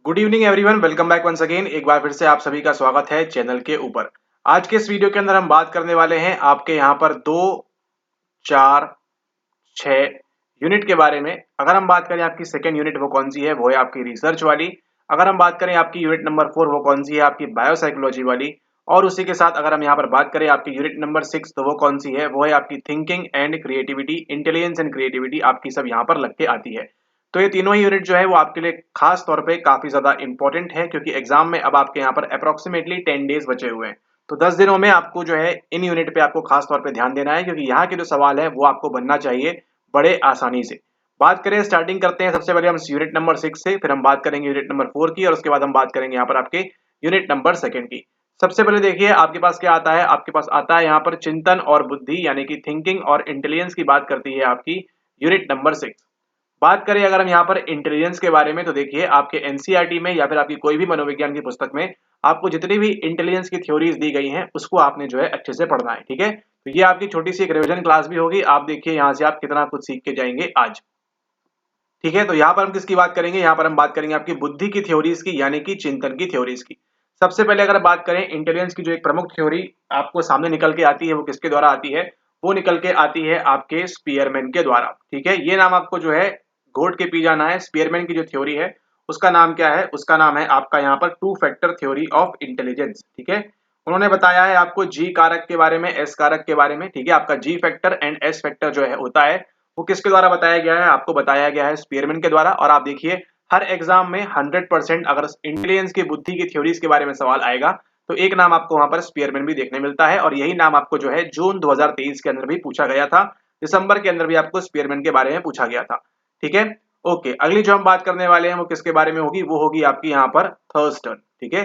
Good evening everyone, welcome back once again. एक बार फिर से आप सभी का स्वागत है चैनल के ऊपर। आज के इस वीडियो के अंदर हम बात करने वाले हैं आपके यहाँ पर 2, 4, 6 यूनिट के बारे में। अगर हम बात करें आपकी सेकेंड यूनिट वो कौन सी है, वो है आपकी रिसर्च वाली। अगर हम बात करें आपकी यूनिट नंबर 4 वो कौन सी है, आपकी बायोसाइकोलॉजी वाली। और उसी के साथ अगर हम यहाँ पर बात करें आपकी यूनिट नंबर 6 तो वो कौन सी है, वो है आपकी thinking and creativity, intelligence and creativity आपकी सब यहाँ पर लग के आती है। तो ये तीनों ही यूनिट जो है वो आपके लिए खास तौर पे काफी ज्यादा इंपॉर्टेंट है, क्योंकि एग्जाम में अब आपके यहाँ पर अप्रोक्सीमेटली 10 डेज बचे हुए हैं। तो 10 दिनों में आपको जो है इन यूनिट पे आपको खास तौर पे ध्यान देना है, क्योंकि यहाँ के जो सवाल है वो आपको बनना चाहिए बड़े आसानी से। बात करें, स्टार्टिंग करते हैं सबसे पहले हम यूनिट नंबर 6 से, फिर हम बात करेंगे यूनिट नंबर 4 की, और उसके बाद हम बात करेंगे यहाँ पर आपके यूनिट नंबर 2 की। सबसे पहले देखिए आपके पास क्या आता है, आपके पास आता है यहाँ पर चिंतन और बुद्धि, यानी कि थिंकिंग और इंटेलिजेंस की बात करती है आपकी यूनिट नंबर 6। बात करें अगर हम यहाँ पर इंटेलिजेंस के बारे में, तो देखिए आपके एनसीईआरटी में या फिर आपकी कोई भी मनोविज्ञान की पुस्तक में आपको जितनी भी इंटेलिजेंस की थ्योरीज दी गई हैं उसको आपने जो है अच्छे से पढ़ना है। ठीक है, तो ये आपकी छोटी सी एक रिवीजन क्लास भी होगी। आप देखिए यहाँ से आप कितना कुछ सीख के जाएंगे आज। ठीक है, तो यहाँ पर हम किसकी बात करेंगे, यहाँ पर हम बात करेंगे आपकी बुद्धि की थ्योरीज की, यानी कि चिंतन की थ्योरीज की। सबसे पहले अगर बात करें इंटेलिजेंस की, जो एक प्रमुख थ्योरी आपको सामने निकल के आती है वो किसके द्वारा आती है, वो निकल के आती है आपके स्पीयरमैन के द्वारा। ठीक है, ये नाम आपको जो है घोट के पी जाना है। स्पीयरमैन की जो थ्योरी है उसका नाम क्या है, उसका नाम है आपका यहाँ पर two factor theory of intelligence. ठीक है, उन्होंने बताया है आपको जी कारक के बारे में, एस कारक के बारे में। ठीक है, आपका जी फैक्टर एंड एस फैक्टर जो है होता है वो किसके द्वारा बताया गया है, आपको बताया गया है स्पीयरमैन के द्वारा। और आप देखिए हर एग्जाम में 100% अगर इंटेलिजेंस की, बुद्धि की थ्योरीज के बारे में सवाल आएगा तो एक नाम आपको वहां पर स्पीयरमैन भी देखने मिलता है, और यही नाम आपको जो है जून 2023 के अंदर भी पूछा गया था। दिसंबर के अंदर भी आपको स्पीयरमैन के बारे में पूछा गया था। ठीक है, ओके, अगली जो हम बात करने वाले हैं वो किसके बारे में होगी, वो होगी आपकी यहाँ पर थर्स्टन। ठीक है,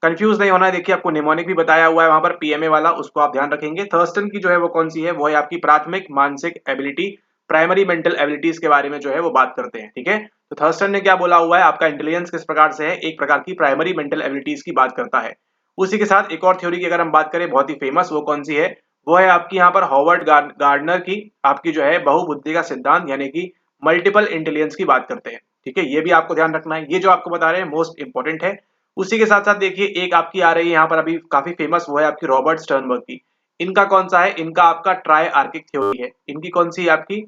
कंफ्यूज नहीं होना है। देखिए आपको निमोनिक भी बताया हुआ है वहां पर पीएमए वाला, उसको आप ध्यान रखेंगे। थर्स्टन की जो है वो कौन सी है, वो है आपकी प्राथमिक मानसिक एबिलिटी, प्राइमरी मेंटल एबिलिटीज के बारे में जो है वो बात करते हैं। ठीक है, तो थर्स्टन ने क्या बोला हुआ है, आपका इंटेलिजेंस किस प्रकार से है, एक प्रकार की प्राइमरी मेंटल एबिलिटीज की बात करता है। उसी के साथ एक और थ्योरी की अगर हम बात करें बहुत ही फेमस, वो कौन सी है, वो है आपकी यहाँ पर हॉवर्ड गार्डनर की आपकी जो है बहुबुद्धि का सिद्धांत, यानी कि मल्टीपल इंटेलिजेंस की बात करते हैं। ठीक है, ये भी आपको ध्यान रखना है, ये जो आपको बता रहे हैं मोस्ट इंपॉर्टेंट है। उसी के साथ साथ देखिए एक आपकी आ रही है यहाँ पर अभी काफी फेमस, वो है आपकी रॉबर्ट स्टर्नबर्ग की। इनका कौन सा है, इनका आपका ट्राई आर्किक थ्योरी है। इनकी कौन सी है, आपकी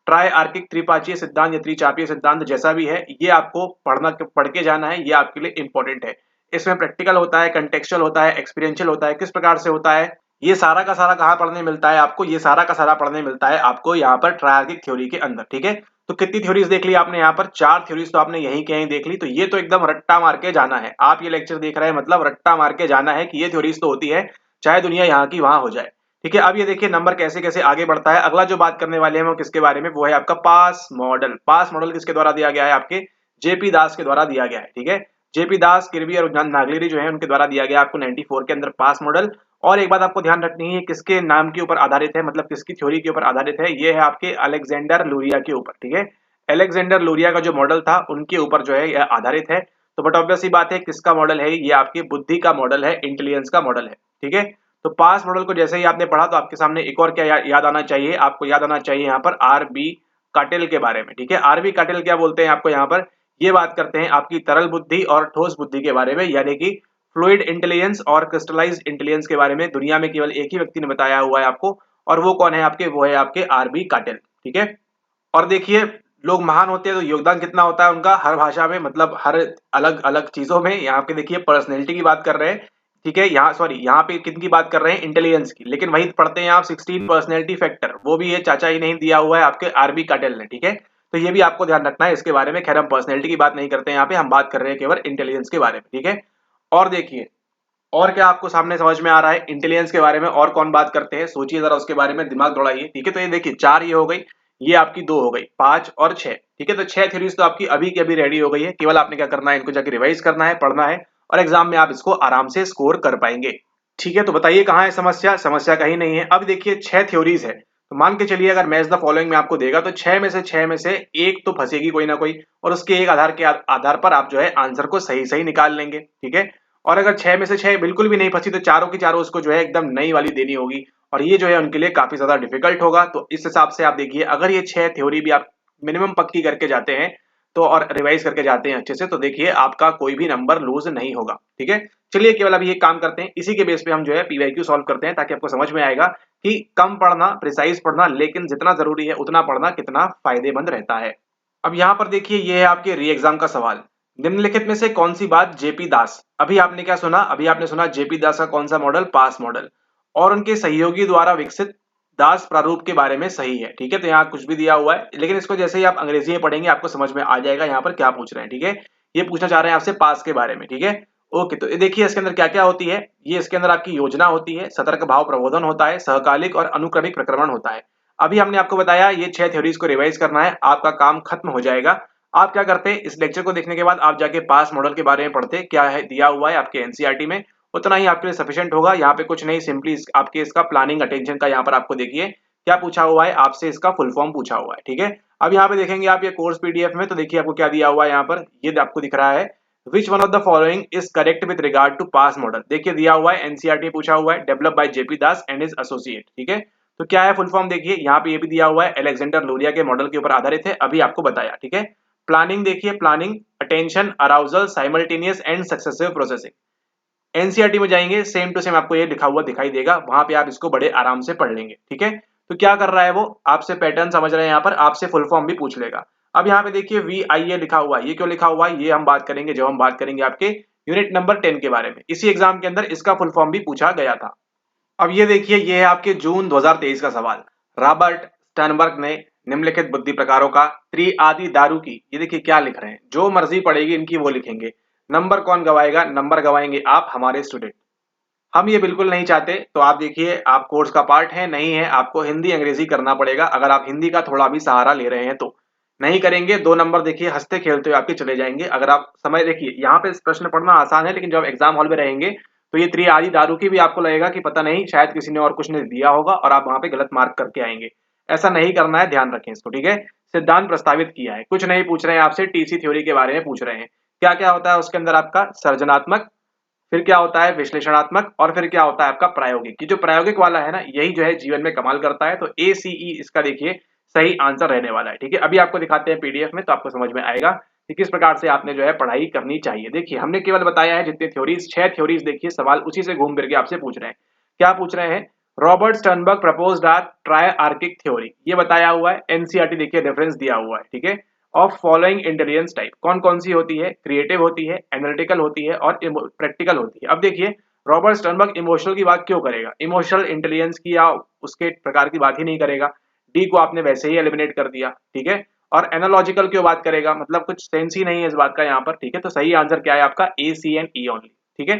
ट्राई आर्किक त्रिपाचीय सिद्धांत या त्रिचापीय सिद्धांत जैसा भी है, ये आपको पढ़ के जाना है, ये आपके लिए इंपॉर्टेंट है। इसमें प्रैक्टिकल होता है, कंटेक्चुअल होता है, एक्सपीरियंशियल होता है, किस प्रकार से होता है, ये सारा का सारा कहाँ पढ़ने मिलता है आपको, ये सारा का सारा पढ़ने मिलता है आपको यहाँ पर ट्रायर्किक थ्योरी के अंदर। ठीक है, तो कितनी थ्योरीज देख ली आपने, यहाँ पर 4 थ्योरीज तो आपने यहीं के यहीं देख ली। तो ये तो एकदम रट्टा मार के जाना है, आप ये लेक्चर देख रहे हैं मतलब रट्टा मार के जाना है कि ये थ्योरीज तो होती है चाहे दुनिया यहाँ की वहां हो जाए। ठीक है, अब ये देखिए नंबर कैसे कैसे आगे बढ़ता है। अगला जो बात करने वाले हैं वो किसके बारे में, वो है आपका पास मॉडल। पास मॉडल किसके द्वारा दिया गया है, आपके जेपी दास के द्वारा दिया गया है। ठीक है, जेपी दास, किर्बी और नागलिरी जो है उनके द्वारा दिया गया आपको 94 के अंदर पास मॉडल। और एक बात आपको ध्यान रखनी है, किसके नाम के ऊपर आधारित है, मतलब किसकी थ्योरी के ऊपर आधारित है, ये है आपके अलेक्जेंडर लूरिया के ऊपर। ठीक है, अलेक्जेंडर लूरिया का जो मॉडल था उनके ऊपर जो है यह आधारित है। तो बट ऑब्वियस सी बात है किसका मॉडल है, ये आपकी बुद्धि का मॉडल है, इंटेलिजेंस का मॉडल है। ठीक है, तो पास मॉडल को जैसे ही आपने पढ़ा तो आपके सामने एक और क्या याद आना चाहिए, आपको याद आना चाहिए यहाँ पर आर बी काटेल के बारे में। ठीक है, आर बी काटेल क्या बोलते हैं आपको, यहाँ पर ये बात करते हैं आपकी तरल बुद्धि और ठोस बुद्धि के बारे में, यानी कि फ्लूइड इंटेलिजेंस और क्रिस्टलाइज्ड इंटेलिजेंस के बारे में। दुनिया में केवल एक ही व्यक्ति ने बताया हुआ है आपको, और वो कौन है आपके, वो है आपके आर बी काटेल। ठीक है, और देखिए लोग महान होते हैं तो योगदान कितना होता है उनका हर भाषा में, मतलब हर अलग अलग चीजों में। यहाँ पे देखिए पर्सनैलिटी की बात कर रहे हैं। ठीक है, यहाँ सॉरी यहाँ पे किन की बात कर रहे हैं, इंटेलिजेंस की, लेकिन वही पढ़ते हैं आप 16 पर्सनैलिटी फैक्टर, वो भी ये चाचा ही नहीं दिया हुआ है आपके आरबी काटेल ने। ठीक है, तो ये भी आपको ध्यान रखना है इसके बारे में। खैर हम पर्सनैलिटी की बात नहीं करते हैं यहाँ पे, हम बात कर रहे हैं केवल इंटेलिजेंस के बारे में। ठीक है, और देखिए और क्या आपको सामने समझ में आ रहा है इंटेलिजेंस के बारे में, और कौन बात करते हैं, सोचिए जरा उसके बारे में, दिमाग दौड़ाइए। ठीक है, तो ये देखिए 4 ये हो गई, ये आपकी 2 हो गई, 5 और 6। ठीक है, तो 6 थ्योरीज तो आपकी अभी की अभी रेडी हो गई है, केवल आपने क्या करना है, इनको जाके रिवाइज करना है, पढ़ना है, और एग्जाम में आप इसको आराम से स्कोर कर पाएंगे। ठीक है, तो बताइए कहाँ है समस्या, समस्या कहीं नहीं है। अब देखिए 6 थ्योरीज है, तो मान के चलिए अगर मैच द फॉलोइंग में आपको देगा तो 6 में से एक तो फंसेगी कोई ना कोई, और उसके एक आधार के आधार पर आप जो है आंसर को सही सही निकाल लेंगे। ठीक है, और अगर 6 में से 6 बिल्कुल भी नहीं फंसी तो चारों की चारों उसको जो है एकदम नई वाली देनी होगी, और ये जो है उनके लिए काफी ज्यादा डिफिकल्ट होगा। तो इस हिसाब से आप देखिए अगर ये 6 थ्योरी भी आप मिनिमम पक्की करके जाते हैं तो और रिवाइज करके जाते हैं अच्छे से, तो देखिए आपका कोई भी नंबर लूज नहीं होगा। ठीक है, चलिए केवल अभी एक काम करते हैं, इसी के बेस पे हम जो है पीवाईक्यू सॉल्व करते हैं, ताकि आपको समझ में आएगा कि कम पढ़ना, प्रिसाइज पढ़ना, लेकिन जितना जरूरी है उतना पढ़ना कितना फायदेमंद रहता है। अब यहाँ पर देखिए, ये है आपके री एग्जाम का सवाल। निम्नलिखित में से कौन सी बात जेपी दास, अभी आपने क्या सुना, अभी आपने सुना जेपी दास का कौन सा मॉडल, पास मॉडल, और उनके सहयोगी द्वारा विकसित दास प्रारूप के बारे में सही है। ठीक है, तो यहाँ कुछ भी दिया हुआ है, लेकिन इसको जैसे ही आप अंग्रेजी में पढ़ेंगे आपको समझ में आ जाएगा यहाँ पर क्या पूछ रहे हैं। ठीक है, ये पूछना चाह रहे हैं आपसे पास के बारे में। ठीक है, ओके, तो ये देखिए इसके अंदर क्या क्या होती है। ये इसके अंदर आपकी योजना होती है, सतर्क भाव प्रबोधन होता है, सहकालिक और अनुक्रमिक प्रक्रमण होता है। अभी हमने आपको बताया ये 6 थ्योरीज को रिवाइज करना है, आपका काम खत्म हो जाएगा। आप क्या करते, इस लेक्चर को देखने के बाद आप जाके पास मॉडल के बारे में पढ़ते, क्या है दिया हुआ है आपके एनसीईआरटी में, उतना ही आपके लिए सफिशिएंट होगा। यहाँ पे कुछ नहीं, सिंपली आपके इसका प्लानिंग अटेंशन का यहाँ पर आपको देखिए क्या पूछा हुआ है, आपसे इसका फुल फॉर्म पूछा हुआ है। ठीक है, अब यहाँ पे देखेंगे आप ये कोर्स पीडीएफ में, तो देखिए आपको क्या दिया हुआ है यहाँ पर, ये आपको दिख रहा है, which one of the following is correct with regard to PASS model. देखिए दिया हुआ है, एनसीईआरटी पूछा हुआ है, develop by JP Das and his associate. ठीक है, तो क्या है फुल फॉर्म, देखिए यहाँ पे ये भी दिया हुआ है, अलेक्जेंडर लूरिया के मॉडल के ऊपर आधारित है, अभी आपको बताया। ठीक है, प्लानिंग देखिए, planning, attention, arousal, simultaneous and successive processing. NCERT में जाएंगे सेम टू सेम आपको ये लिखा हुआ दिखाई देगा, वहां पे आप इसको बड़े आराम से पढ़ लेंगे। ठीक है, तो क्या कर रहा है वो, आपसे पैटर्न समझ रहे हैं, यहाँ पर आपसे फुल फॉर्म भी पूछ लेगा। अब यहाँ पे देखिए VIA लिखा हुआ है, ये क्यों लिखा हुआ है, ये हम बात करेंगे जब हम बात करेंगे आपके यूनिट नंबर 10 के बारे में। इसी एग्जाम के अंदर इसका फुल फॉर्म भी पूछा गया था। अब ये देखिए, ये है आपके जून 2023 का सवाल। रॉबर्ट स्टर्नबर्ग ने निम्नलिखित बुद्धि प्रकारों का त्रिआदि दारू की, ये देखिए क्या लिख रहे हैं, जो मर्जी पड़ेगी इनकी वो लिखेंगे। नंबर कौन गवाएगा, नंबर गवाएंगे आप, हमारे स्टूडेंट। हम ये बिल्कुल नहीं चाहते, तो आप देखिए आप कोर्स का पार्ट है नहीं है, आपको हिंदी अंग्रेजी करना पड़ेगा, अगर आप हिंदी का थोड़ा भी सहारा ले रहे हैं तो। नहीं करेंगे 2 नंबर देखिए हंसते खेलते हुए आपके चले जाएंगे। अगर आप समय देखिए, यहाँ पे प्रश्न पढ़ना आसान है, लेकिन जब एग्जाम हॉल में रहेंगे तो ये त्रिआदि दारू की भी आपको लगेगा कि पता नहीं शायद किसी ने और कुछ ने दिया होगा और आप वहां पे गलत मार्क करके आएंगे। ऐसा नहीं करना है, ध्यान रखें इसको। ठीक है, सिद्धांत प्रस्तावित किया है, कुछ नहीं पूछ रहे हैं आपसे, टीसी थ्योरी के बारे में पूछ रहे हैं। क्या क्या होता है उसके अंदर, आपका सर्जनात्मक, फिर क्या होता है विश्लेषणात्मक, और फिर क्या होता है आपका प्रायोगिक। ये जो प्रायोगिक वाला है ना, यही जो है जीवन में कमाल करता है। तो ACE इसका देखिए सही आंसर रहने वाला है। ठीक है, अभी आपको दिखाते हैं पीडीएफ में, तो आपको समझ में आएगा कि किस प्रकार से आपने जो है पढ़ाई करनी चाहिए। देखिए हमने केवल बताया है जितने थ्योरीज, 6 थ्योरीज, देखिए सवाल उसी से घूम फिर के आपसे पूछ रहे हैं। क्या पूछ रहे हैं, रॉबर्ट स्टर्नबर्ग प्रपोज्ड अ ट्रायआर्किक थ्योरी, ये बताया हुआ है, एनसीईआरटी देखिए रेफरेंस दिया हुआ है। ठीक है, ऑफ फॉलोइंग इंटेलिजेंस टाइप, कौन कौन सी होती है, क्रिएटिव होती है, एनालिटिकल होती है और प्रैक्टिकल होती है। अब देखिए रॉबर्ट स्टर्नबर्ग इमोशनल की बात क्यों करेगा, इमोशनल इंटेलिजेंस की या उसके प्रकार की बात ही नहीं करेगा, डी को आपने वैसे ही एलिमिनेट कर दिया। ठीक है, और एनालॉजिकल क्यों बात करेगा, मतलब कुछ सेंस ही नहीं है इस बात का यहाँ पर। ठीक है, तो सही आंसर क्या है आपका, ACNE ओनली। ठीक है,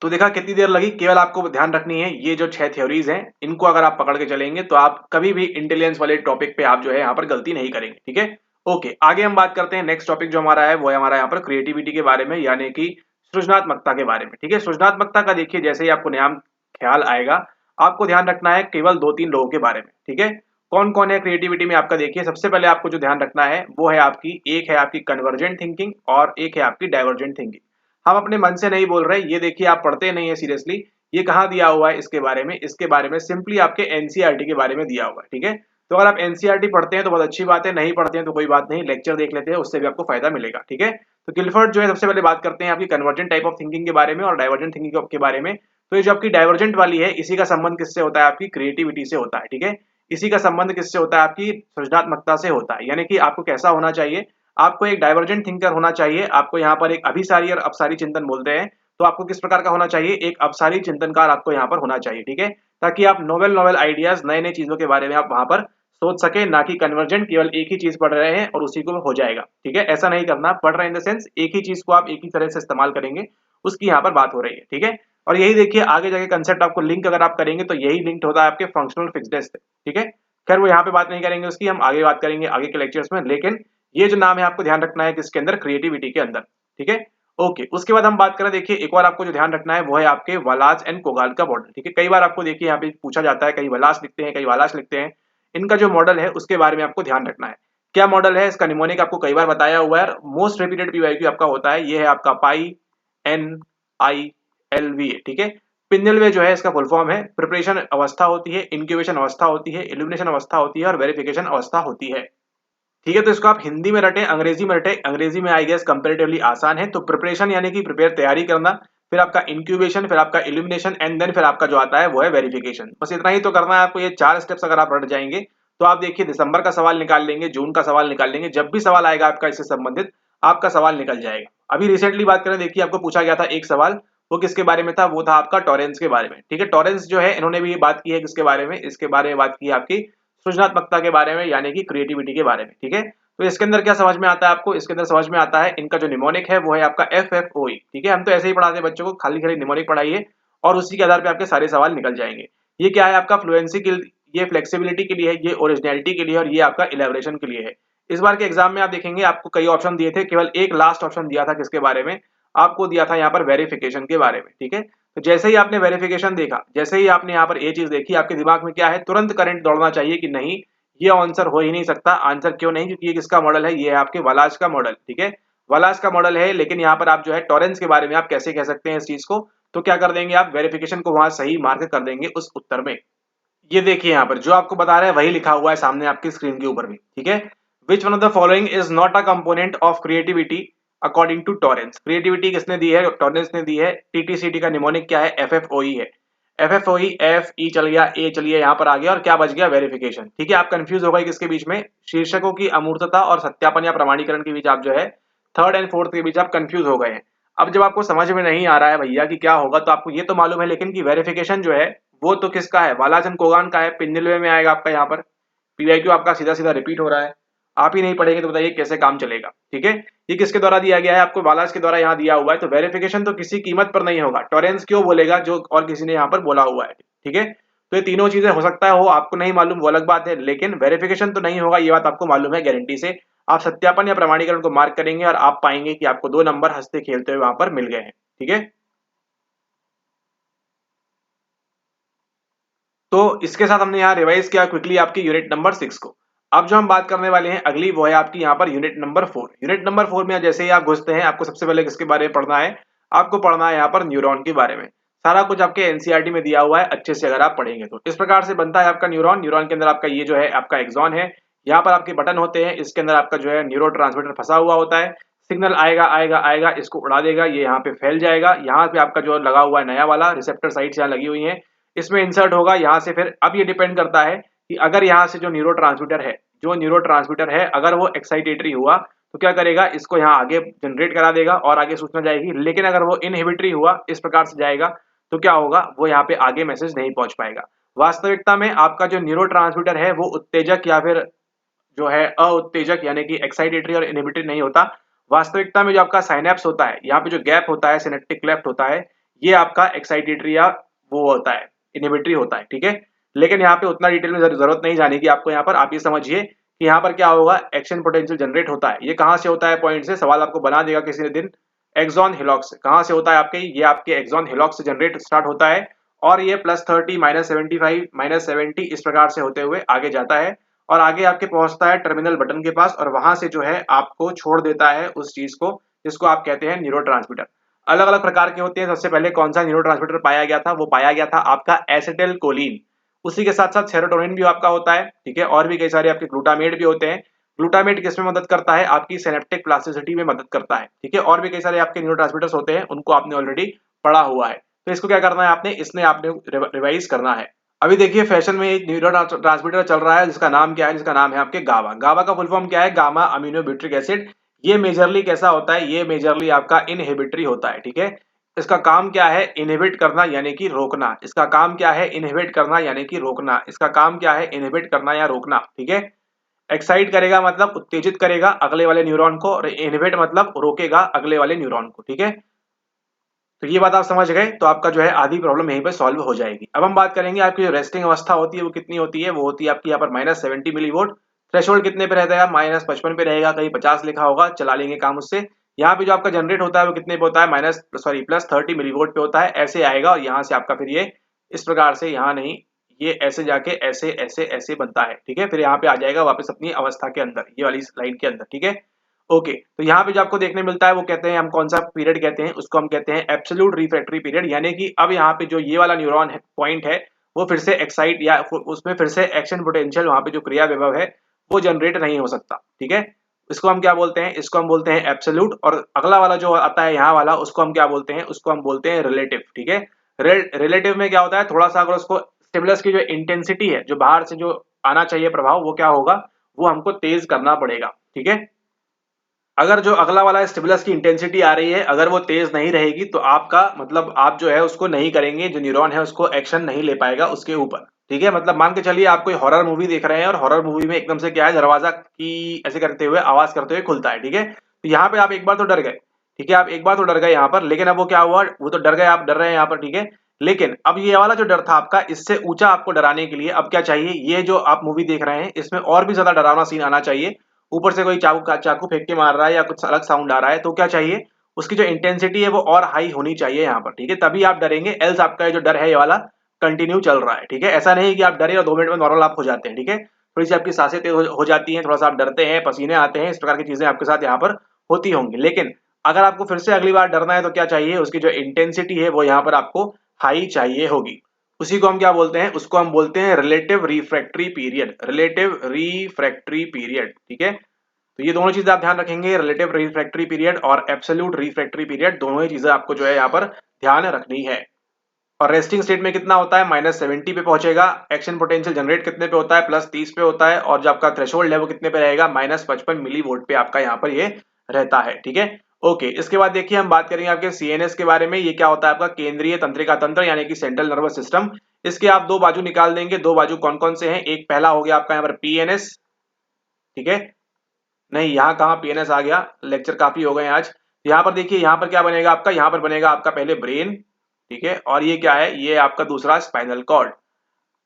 तो देखा कितनी देर लगी, केवल आपको ध्यान रखनी है ये जो 6 थ्योरीज हैं, इनको अगर आप पकड़ के चलेंगे तो आप कभी भी इंटेलिजेंस वाले टॉपिक पे आप जो है यहाँ पर गलती नहीं करेंगे। ठीक है, ओके, आगे हम बात करते हैं। नेक्स्ट टॉपिक जो हमारा है वो है हमारा यहाँ पर क्रिएटिविटी के बारे में, यानी कि सृजनात्मकता के बारे में। ठीक है, सृजनात्मकता का देखिए जैसे ही आपको नाम ख्याल आएगा, आपको ध्यान रखना है केवल 2-3 लोगों के बारे में। ठीक है, कौन कौन है क्रिएटिविटी में आपका, देखिए सबसे पहले आपको जो ध्यान रखना है वो है आपकी, एक है आपकी कन्वर्जेंट थिंकिंग और एक है आपकी डाइवर्जेंट थिंकिंग। हम अपने मन से नहीं बोल रहे, ये देखिए आप पढ़ते नहीं है सीरियसली, ये कहाँ दिया हुआ है इसके बारे में, इसके बारे में सिंपली आपके एनसीईआरटी के बारे में दिया हुआ है। ठीक है, तो अगर आप एनसीईआरटी पढ़ते हैं तो बहुत अच्छी बात है, नहीं पढ़ते हैं तो कोई बात नहीं, लेक्चर देख लेते हैं, उससे भी आपको फायदा मिलेगा। ठीक है, तो गिलफर्ड जो है सबसे पहले बात करते हैं आपकी कन्वर्जेंट टाइप ऑफ थिंकिंग के बारे में और डाइवर्जेंट थिंकिंग के बारे में। तो ये जो आपकी डाइवर्जेंट वाली है, इसी का संबंध किससे होता है, आपकी क्रिएटिविटी से होता है। ठीक है, इसी का संबंध किससे होता है, आपकी सृजनात्मकता से होता है, यानी कि आपको कैसा होना चाहिए, आपको एक डाइवर्जेंट थिंकर होना चाहिए। आपको यहाँ पर एक अभिसारी और अपसारी चिंतन बोलते हैं, तो आपको किस प्रकार का होना चाहिए, एक अपसारी चिंतनकार आपको यहाँ पर होना चाहिए। ठीक है, ताकि आप नोवेल नोवेल आइडियाज, नए नए चीजों के बारे में आप वहां पर सोच सके, ना कि कन्वर्जेंट केवल एक ही चीज पढ़ रहे हैं और उसी को हो जाएगा। ठीक है, ऐसा नहीं करना, पढ़ रहे इन द सेंस एक ही चीज को आप एक ही तरह से इस्तेमाल करेंगे, उसकी यहाँ पर बात हो रही है। ठीक है, और यही देखिए आगे जाके कंसेप्ट आपको लिंक अगर आप करेंगे तो यही लिंक होता है आपके फंक्शनल फिक्सड से। ठीक है, खैर वो यहाँ पे बात नहीं करेंगे उसकी, हम आगे बात करेंगे आगे के लेक्चर्स में, लेकिन ये जो नाम है आपको ध्यान रखना है किसके अंदर, क्रिएटिविटी के अंदर। ठीक है, ओके, उसके बाद हम बात करें, देखिए एक और आपको जो ध्यान रखना है वो है आपके वालास एंड कोगाल का मॉडल। ठीक है, कई बार आपको देखिए यहाँ पे पूछा जाता है, कई वलास लिखते हैं कई वालास लिखते हैं, इनका जो मॉडल है उसके बारे में आपको ध्यान रखना है। क्या मॉडल है इसका, निमोनिक आपको कई बार बताया हुआ है, मोस्ट रिपीटेड पीवाईक्यू आपका होता है, ये है आपका पाई एन आई एल वी। ठीक है, पिन्नल वे जो है इसका फुल फॉर्म है, प्रिपरेशन अवस्था होती है, इंक्यूबेशन अवस्था होती है, इल्यूमिनेशन अवस्था होती है और वेरिफिकेशन अवस्था होती है। ठीक है, तो इसको आप हिंदी में रटे, अंग्रेजी में रटे। अंग्रेजी में आई गेस कंपैरेटिवली आसान है। तो प्रिपरेशन यानी कि प्रिपेयर, तैयारी करना, फिर आपका इंक्यूबेशन, फिर आपका इल्यूमिनेशन एंड देन फिर आपका जो आता है वो है वेरिफिकेशन। बस इतना ही तो करना है आपको। ये 4 स्टेप्स अगर आप रट जाएंगे तो आप देखिए दिसंबर का सवाल निकाल लेंगे, जून का सवाल निकाल लेंगे, जब भी सवाल आएगा आपका इससे संबंधित आपका सवाल निकल जाएगा। अभी रिसेंटली बात करें, देखिए आपको पूछा गया था एक सवाल, वो किसके बारे में था? वो था आपका टॉरेंस के बारे में। ठीक है, टॉरेंस जो है इन्होंने भी ये बात की है किसके बारे में? इसके बारे में बात की है आपकी सृजनात्मकता के बारे में, यानी कि क्रिएटिविटी के बारे में। ठीक है, तो इसके अंदर क्या समझ में आता है आपको? इसके अंदर समझ में आता है इनका जो निमोनिक है वो है आपका FFOE। ठीक है, हम तो ऐसे ही पढ़ाते हैं बच्चों को, खाली खाली निमोनिक पढ़ाइए और उसी के आधार पे आपके सारे सवाल निकल जाएंगे। ये क्या है आपका? फ्लुएंसी के, ये फ्लेक्सिबिलिटी के लिए है, ये ओरिजिनलिटी के लिए और ये आपका इलेबोरेशन के लिए है। इस बार के एग्जाम में आप देखेंगे आपको कई ऑप्शन दिए थे, केवल एक लास्ट ऑप्शन दिया था किसके बारे में? आपको दिया था यहाँ पर वेरिफिकेशन के बारे में। ठीक है, तो जैसे ही आपने वेरिफिकेशन देखा, जैसे ही आपने यहाँ पर ये चीज देखी, आपके दिमाग में क्या है? तुरंत करंट दौड़ना चाहिए कि नहीं, ये आंसर हो ही नहीं सकता। आंसर क्यों नहीं? क्योंकि ये किसका मॉडल है? ये है आपके वलास का मॉडल। ठीक है, वलास का मॉडल है, लेकिन यहाँ पर आप जो है टॉरेंस के बारे में आप कैसे कह सकते हैं इस चीज को? तो क्या कर देंगे आप? वेरिफिकेशन को वहां सही मार्क कर देंगे उस उत्तर में। ये देखिए यहाँ पर जो आपको बता रहा है वही लिखा हुआ है सामने आपकी स्क्रीन के ऊपर भी। ठीक है, which one of the following is not a component of creativity according to Torrance? Creativity किसने दी है? टॉरेंस ने दी है। टीटीसीटी का निमोनिक क्या है? FFOE है। FFOE, F E चल गया, A चलिए यहाँ पर आ गया और क्या बच गया? वेरिफिकेशन। ठीक है, आप कंफ्यूज हो गए किसके बीच में? शीर्षकों की अमूर्तता और सत्यापन या प्रमाणीकरण के बीच आप जो है थर्ड एंड फोर्थ के बीच आप कंफ्यूज हो गए हैं। अब जब आपको समझ में नहीं आ रहा है भैया कि क्या होगा, तो आपको ये तो मालूम है लेकिन कि वेरिफिकेशन जो है वो तो किसका है? वालाचन कोगान का है। पिन्निलवे में आएगा आपका यहाँ पर। PYQ आपका सीधा सीधा रिपीट हो रहा है। आप ही नहीं पढ़ेंगे तो बताइए कैसे काम चलेगा? ठीक है, ये किसके द्वारा दिया गया है? आपको वालास के द्वारा यहाँ दिया हुआ है। तो वेरिफिकेशन तो किसी कीमत पर नहीं होगा। टॉरेंस क्यों बोलेगा जो और किसी ने यहाँ पर बोला हुआ है? ठीक है, तो ये तीनों चीजें हो सकता है हो, आपको नहीं मालूम वो अलग बात है, लेकिन वेरिफिकेशन तो नहीं होगा, ये बात आपको मालूम है गारंटी से। आप सत्यापन या प्रमाणीकरण को मार्क करेंगे और आप पाएंगे कि आपको 2 नंबर हंसते खेलते हुए वहां पर मिल गए हैं। ठीक है, तो इसके साथ हमने यहाँ रिवाइज किया क्विकली आपकी यूनिट नंबर 6 को। अब जो हम बात करने वाले हैं अगली, वो है आपकी यहाँ per unit number 4। Unit number 4 में जैसे ही आप घुसते हैं, आपको सबसे पहले किसके बारे में पढ़ना है? आपको पढ़ना है यहाँ पर न्यूरॉन के बारे में। सारा कुछ आपके एनसीईआरटी में दिया हुआ है, अच्छे से अगर आप पढ़ेंगे तो। इस प्रकार से बनता है आपका न्यूरॉन। न्यूरॉन के अंदर आपका ये जो है आपका एक्सॉन है, यहाँ पर आपके बटन होते हैं, इसके अंदर आपका जो है न्यूरो ट्रांसमीटर फंसा हुआ होता है। सिग्नल आएगा आएगा आएगा, इसको उड़ा देगा, ये यहाँ पे फैल जाएगा। यहाँ पे आपका जो लगा हुआ है नया वाला रिसेप्टर साइट्स यहाँ लगी हुई है, इसमें इंसर्ट होगा यहाँ से। फिर अब ये डिपेंड करता है कि अगर यहाँ से जो न्यूरोट्रांसमीटर है अगर वो एक्साइटेटरी हुआ तो क्या करेगा? इसको यहाँ आगे जनरेट करा देगा और आगे सूचना जाएगी। लेकिन अगर वो इनहिबिटरी हुआ, इस प्रकार से जाएगा, तो क्या होगा? वो यहाँ पे आगे मैसेज नहीं पहुंच पाएगा। वास्तविकता में आपका जो न्यूरोट्रांसमीटर है वो उत्तेजक या फिर जो है अउत्तेजक यानी कि एक्साइटेटरी और इनहिबिटरी नहीं होता। वास्तविकता में जो आपका साइनेप्स होता है, यहाँ पे जो गैप होता है, सिनेप्टिक क्लेफ्ट होता है, ये आपका एक्साइटेटरी या वो होता है, इनहिबिटरी होता है। ठीक है, लेकिन यहाँ पे उतना डिटेल में जरूरत नहीं जाने की आपको। यहाँ पर आप ये समझिए कि यहाँ पर क्या होगा? एक्शन पोटेंशियल जनरेट होता है। ये कहाँ से होता है? पॉइंट से सवाल आपको बना देगा किसी ने दिन। एक्सॉन हिलॉक्स से। कहाँ से होता है आपके? ये आपके एक्सॉन हिलॉक्स से जनरेट स्टार्ट होता है और ये +30 -75 -70 इस प्रकार से होते हुए आगे जाता है और आगे आपके पहुंचता है टर्मिनल बटन के पास और वहां से जो है आपको छोड़ देता है उस चीज को जिसको आप कहते हैं न्यूरोट्रांसमीटर। अलग अलग प्रकार के होते हैं। सबसे पहले कौन सा न्यूरोट्रांसमीटर पाया गया था? वो पाया गया था आपका एसिटिल कोलिन। उसी के साथ साथ सेरोटोनिन भी आपका होता है। ठीक है, और भी कई सारे आपके ग्लूटामेट भी होते हैं। ग्लूटामेट किसमें मदद करता है? आपकी सिनेप्टिक प्लास्टिसिटी में मदद करता है। ठीक है, और भी कई सारे आपके न्यूरोट्रांसमीटर्स होते हैं, उनको आपने ऑलरेडी पढ़ा हुआ है। तो इसको क्या करना है आपने? इसने आपने रिवाइज करना है। अभी देखिए फैशन में एक न्यूरो ट्रांसमीटर चल रहा है जिसका नाम क्या है? जिसका नाम है आपके गावा। गावा का फुल फॉर्म क्या है? Gamma amino butyric acid. ये मेजरली कैसा होता है? ये मेजरली आपका इनहिबिटरी होता है। ठीक है, इसका काम क्या है? इनहिबिट करना यानी कि रोकना। इसका काम क्या है? इनहिबिट करना यानी कि रोकना। इसका काम क्या है? इनहिबिट करना या रोकना। ठीक है, एक्साइट करेगा मतलब उत्तेजित करेगा अगले वाले न्यूरॉन को, और इनहिबिट मतलब रोकेगा अगले वाले न्यूरॉन को। ठीक है, तो ये बात आप समझ गए, तो आपका जो है आधी प्रॉब्लम यहीं पर सॉल्व हो जाएगी। अब हम बात करेंगे आपकी जो रेस्टिंग अवस्था होती है वो कितनी होती है? वो होती है आपकी यहाँ पर -70 मिलीवोल्ट। थ्रेशोल्ड कितने पे रहता है? -55 पे रहेगा, कहीं 50 लिखा होगा, चला लेंगे काम उससे। यहाँ पे जो आपका जनरेट होता है वो कितने पे होता है? +30 मिलीवोल्ट पे होता है। ऐसे आएगा और यहाँ से आपका फिर ये इस प्रकार से, यहाँ नहीं, ये ऐसे जाके ऐसे ऐसे ऐसे बनता है। ठीक है, फिर यहाँ पे आ जाएगा वापस अपनी अवस्था के अंदर, ये वाली लाइन के अंदर। ठीक है, ओके, तो यहाँ पे जो आपको देखने मिलता है वो कहते हैं, हम कौन सा पीरियड कहते हैं? उसको हम कहते हैं एब्सोल्यूट रिफ्रैक्टरी पीरियड। यानी कि अब यहाँ पे जो ये वाला न्यूरॉन है, पॉइंट है, वो फिर से एक्साइट या उसमें फिर से एक्शन पोटेंशियल, वहां पे जो क्रिया विभव है वो जनरेट नहीं हो सकता। ठीक है, इसको हम क्या बोलते हैं, इसको हम बोलते हैं एब्सोल्यूट। और अगला वाला जो आता है यहाँ वाला, उसको हम क्या बोलते हैं, उसको हम बोलते हैं रिलेटिव। ठीक है, रिलेटिव में क्या होता है, थोड़ा सा अगर उसको स्टिमुलस की जो इंटेंसिटी है, जो बाहर से जो आना चाहिए प्रभाव, वो क्या होगा, वो हमको तेज करना पड़ेगा। ठीक है, अगर जो अगला वाला स्टिमुलस की इंटेंसिटी आ रही है, अगर वो तेज नहीं रहेगी तो आपका मतलब आप जो है उसको नहीं करेंगे, जो न्यूरॉन है उसको एक्शन नहीं ले पाएगा उसके ऊपर। ठीक है, मतलब मान के चलिए आप कोई हॉरर मूवी देख रहे हैं और हॉरर मूवी में एकदम से क्या है, दरवाजा की ऐसे करते हुए आवाज करते हुए खुलता है। ठीक है, तो यहाँ पे आप एक बार तो डर गए। ठीक है, आप एक बार तो डर गए यहाँ पर, लेकिन अब वो क्या हुआ, वो तो डर गए, आप डर रहे हैं यहाँ पर। ठीक है, लेकिन अब ये वाला जो डर था आपका, इससे ऊंचा आपको डराने के लिए अब क्या चाहिए, ये जो आप मूवी देख रहे हैं इसमें और भी ज्यादा डरावना सीन आना चाहिए। ऊपर से कोई चाकू फेंक के मार रहा है या कुछ अलग साउंड आ रहा है, तो क्या चाहिए, उसकी जो इंटेंसिटी है वो और हाई होनी चाहिए यहाँ पर। ठीक है, तभी आप डरेंगे, एल्स आपका ये जो डर है ये वाला कंटिन्यू चल रहा है। ठीक है, ऐसा नहीं कि आप डरे और 2 मिनट में नॉर्मल आप हो जाते हैं। ठीक है, थोड़ी सी आपकी सांसें तेज हो जाती हैं, थोड़ा सा आप डरते हैं, पसीने आते हैं, इस प्रकार की चीजें आपके साथ यहाँ पर होती होंगी। लेकिन अगर आपको फिर से अगली बार डरना है तो क्या चाहिए, उसकी जो इंटेंसिटी है वो यहाँ पर आपको हाई चाहिए होगी। उसी को हम क्या बोलते हैं, उसको हम बोलते हैं relative refractory period. Relative refractory period. ठीक है, तो ये दोनों चीजें आप ध्यान रखेंगे, रिलेटिव रिफ्रैक्टरी पीरियड और एब्सोल्यूट रिफ्रैक्टरी पीरियड, दोनों ही चीजें आपको जो है यहाँ पर ध्यान रखनी है। और रेस्टिंग स्टेट में कितना होता है, -70 पे पहुंचेगा। एक्शन पोटेंशियल जनरेट कितने पे होता है, +30 पे होता है। और जो आपका थ्रेशोल्ड है वो कितने पे रहेगा, -55 मिली वोल्ट पे आपका यहाँ पर ये रहता है। ठीक है, ओके। इसके बाद देखिए हम बात करेंगे आपके सीएनएस के बारे में। ये क्या होता है आपका केंद्रीय तंत्रिका तंत्र, यानी कि सेंट्रल नर्वस सिस्टम। इसके आप दो बाजू निकाल देंगे। दो बाजू कौन कौन से हैं, एक पहला हो गया आपका यहाँ पर पीएनएस। ठीक है, नहीं यहाँ कहाँ पीएनएस आ गया, लेक्चर काफी हो गए हैं आज। यहाँ पर देखिए, यहाँ पर क्या बनेगा आपका, यहाँ पर बनेगा आपका पहले ब्रेन। ठीक है, और ये क्या है, ये आपका दूसरा स्पाइनल कॉर्ड।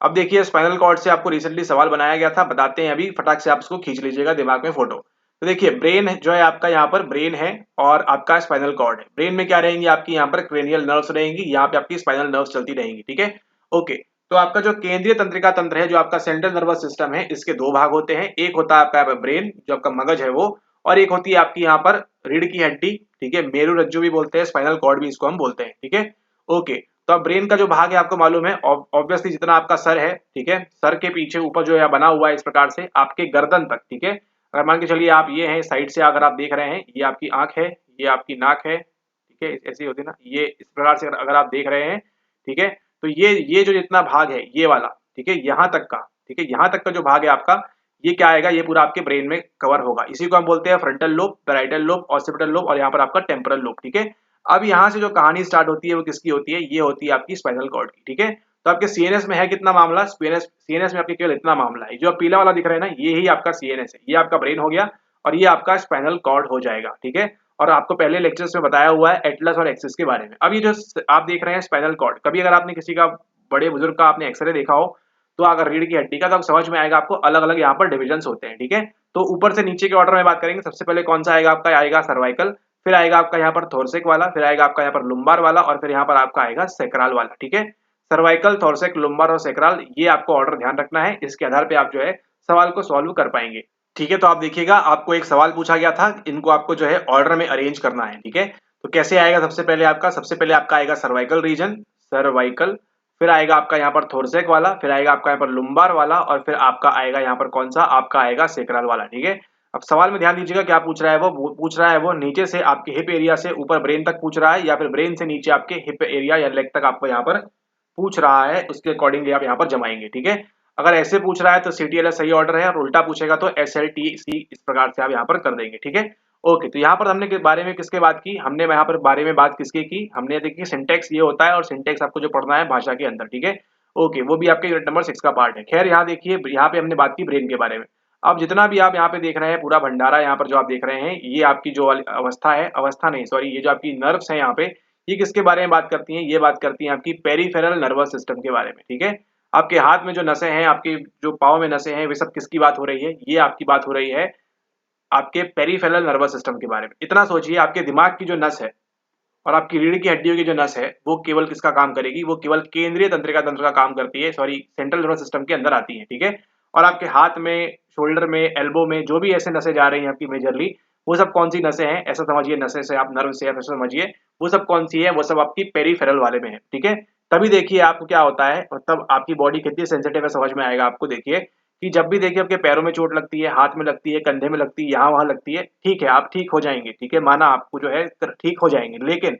अब देखिए स्पाइनल कॉर्ड से आपको रिसेंटली सवाल बनाया गया था, बताते हैं अभी, फटाक से आप इसको खींच लीजिएगा दिमाग में फोटो। तो देखिए ब्रेन जो है आपका, यहाँ पर ब्रेन है और आपका स्पाइनल कॉर्ड है। ब्रेन में क्या रहेंगी आपकी, यहाँ पर क्रेनियल नर्व्स रहेंगी, यहाँ पे आपकी स्पाइनल नर्व्स चलती रहेंगी। ठीक है, ओके। तो आपका जो केंद्रीय तंत्रिका तंत्र है, जो आपका सेंट्रल नर्वस सिस्टम है, इसके दो भाग होते हैं। एक होता है आपका ब्रेन, जो आपका मगज है वो, और एक होती है आपकी यहाँ पर रीढ़ की हड्डी। ठीक है, मेरु रज्जु भी बोलते हैं, स्पाइनल कॉर्ड भी इसको हम बोलते हैं। ठीक है, ओके। तो अब ब्रेन का जो भाग है आपको मालूम है, ऑब्वियसली जितना आपका सर है, ठीक है, सर के पीछे ऊपर जो है बना हुआ है इस प्रकार से आपके गर्दन तक। ठीक है, अगर मान के चलिए आप ये हैं साइड से अगर आप देख रहे हैं, ये आपकी आंख है, ये आपकी नाक है। ठीक है, ऐसी होती है ना, ये इस प्रकार से अगर आप देख रहे हैं। ठीक है, तो ये जो जितना भाग है ये वाला, ठीक है, यहाँ तक का, ठीक है, यहाँ तक का जो भाग है आपका, ये क्या आएगा, ये पूरा आपके ब्रेन में कवर होगा। इसी को हम बोलते हैं frontal lobe, parietal lobe, occipital lobe, और यहाँ पर आपका टेम्पोरल लोब। ठीक है, अब यहाँ से जो कहानी स्टार्ट होती है वो किसकी होती है, ये होती है आपकी स्पाइनल कॉर्ड की। ठीक है, तो आपके सीएनएस में है कितना मामला, सीएनएस में आपके केवल इतना मामला है। जो आप पीला वाला दिख रहा है ना, ये ही आपका सीएनएस है, ये आपका ब्रेन हो गया और ये आपका स्पाइनल कॉर्ड हो जाएगा। ठीक है, और आपको पहले लेक्चर्स में बताया हुआ है एटलस और एक्सिस के बारे में। अब ये जो आप देख रहे हैं स्पाइनल कॉर्ड, कभी अगर आपने किसी का बड़े बुजुर्ग का आपने एक्सरे देखा हो, तो अगर रीढ़ की हड्डी का, तो समझ में आएगा आपको अलग अलग यहाँ पर डिविजन्स होते हैं। ठीक है, तो ऊपर से नीचे के ऑर्डर में बात करेंगे। सबसे पहले कौन सा आएगा आपका, आएगा सर्वाइकल, फिर आएगा आपका यहाँ पर थोरसिक वाला, फिर आएगा आपका यहाँ पर लुम्बार वाला, और फिर यहाँ पर आपका आएगा सेक्राल वाला। ठीक है, सर्वाइकल, थोरसिक, लुम्बार और सेक्राल, ये आपको ऑर्डर ध्यान रखना है। इसके आधार पे आप जो है सवाल को सॉल्व कर पाएंगे। ठीक है, तो आप देखिएगा, आपको एक सवाल पूछा गया था, इनको आपको जो है ऑर्डर में अरेंज करना है। ठीक है, तो कैसे आएगा, सबसे पहले आपका आएगा सर्वाइकल रीजन, सर्वाइकल, फिर आएगा आपका यहाँ पर थोरसेक वाला, फिर आएगा आपका यहाँ पर लुम्बार वाला, और फिर आपका आएगा यहाँ पर कौन सा, आपका आएगा सेक्राल वाला। ठीक है, अब सवाल में ध्यान दीजिएगा क्या पूछ रहा है, वो पूछ रहा है वो नीचे से आपके हिप एरिया से ऊपर ब्रेन तक पूछ रहा है, या फिर ब्रेन से नीचे आपके हिप एरिया या लेग तक आपको यहाँ पर पूछ रहा है, उसके अकॉर्डिंगली आप यहाँ पर जमाएंगे। ठीक है, अगर ऐसे पूछ रहा है तो CTLS सही ऑर्डर है, और उल्टा पूछेगा तो SLTC, इस प्रकार से आप यहाँ पर कर देंगे। ठीक है, ओके। तो यहाँ पर हमने के बारे में किसके बात की, हमने यहाँ पर बारे में बात किसके की, हमने देखी सिंटेक्स ये होता है, और सिंटेक्स आपको जो पढ़ना है भाषा के अंदर। ठीक है, ओके, वो भी आपके यूनिट नंबर 6 का पार्ट है। खैर यहाँ देखिए, यहाँ पे हमने बात की ब्रेन के बारे में। अब जितना भी आप यहाँ पे देख रहे हैं, पूरा भंडारा यहाँ पर जो आप देख रहे हैं, ये आपकी जो वाली अवस्था है, अवस्था नहीं सॉरी, ये जो आपकी नर्व्स है यहाँ पे, ये किसके बारे में बात करती हैं, ये बात करती हैं आपकी पेरिफेरल नर्वस सिस्टम के बारे में। ठीक है, आपके हाथ में जो नसें हैं, आपके जो पाँव में नसें हैं, वे सब किसकी बात हो रही है, ये आपकी बात हो रही है आपके पेरिफेरल नर्वस सिस्टम के बारे में। इतना सोचिए, आपके दिमाग की जो नस है और आपकी रीढ़ की हड्डियों की जो नस है, वो केवल किसका काम करेगी, वो केवल केंद्रीय तंत्रिका तंत्र का काम करती है, सॉरी सेंट्रल नर्वस सिस्टम के अंदर आती है। ठीक है, और आपके हाथ में, शोल्डर में, एल्बो में जो भी ऐसे नसें जा रही हैं आपकी मेजरली, वो सब कौन सी नसें हैं, ऐसा समझिए, नसें से आप नर्व से ऐसा समझिए, वो सब कौन सी है, वो सब आपकी पेरिफेरल वाले में है। ठीक है, तभी देखिए आपको क्या होता है, मतलब आपकी बॉडी कितनी सेंसिटिव है समझ में आएगा आपको। देखिए कि जब भी देखिए आपके पैरों में चोट लगती है, हाथ में लगती है, कंधे में लगती है, यहाँ वहां लगती है, ठीक है आप ठीक हो जाएंगे, ठीक है माना आपको जो है ठीक हो जाएंगे, लेकिन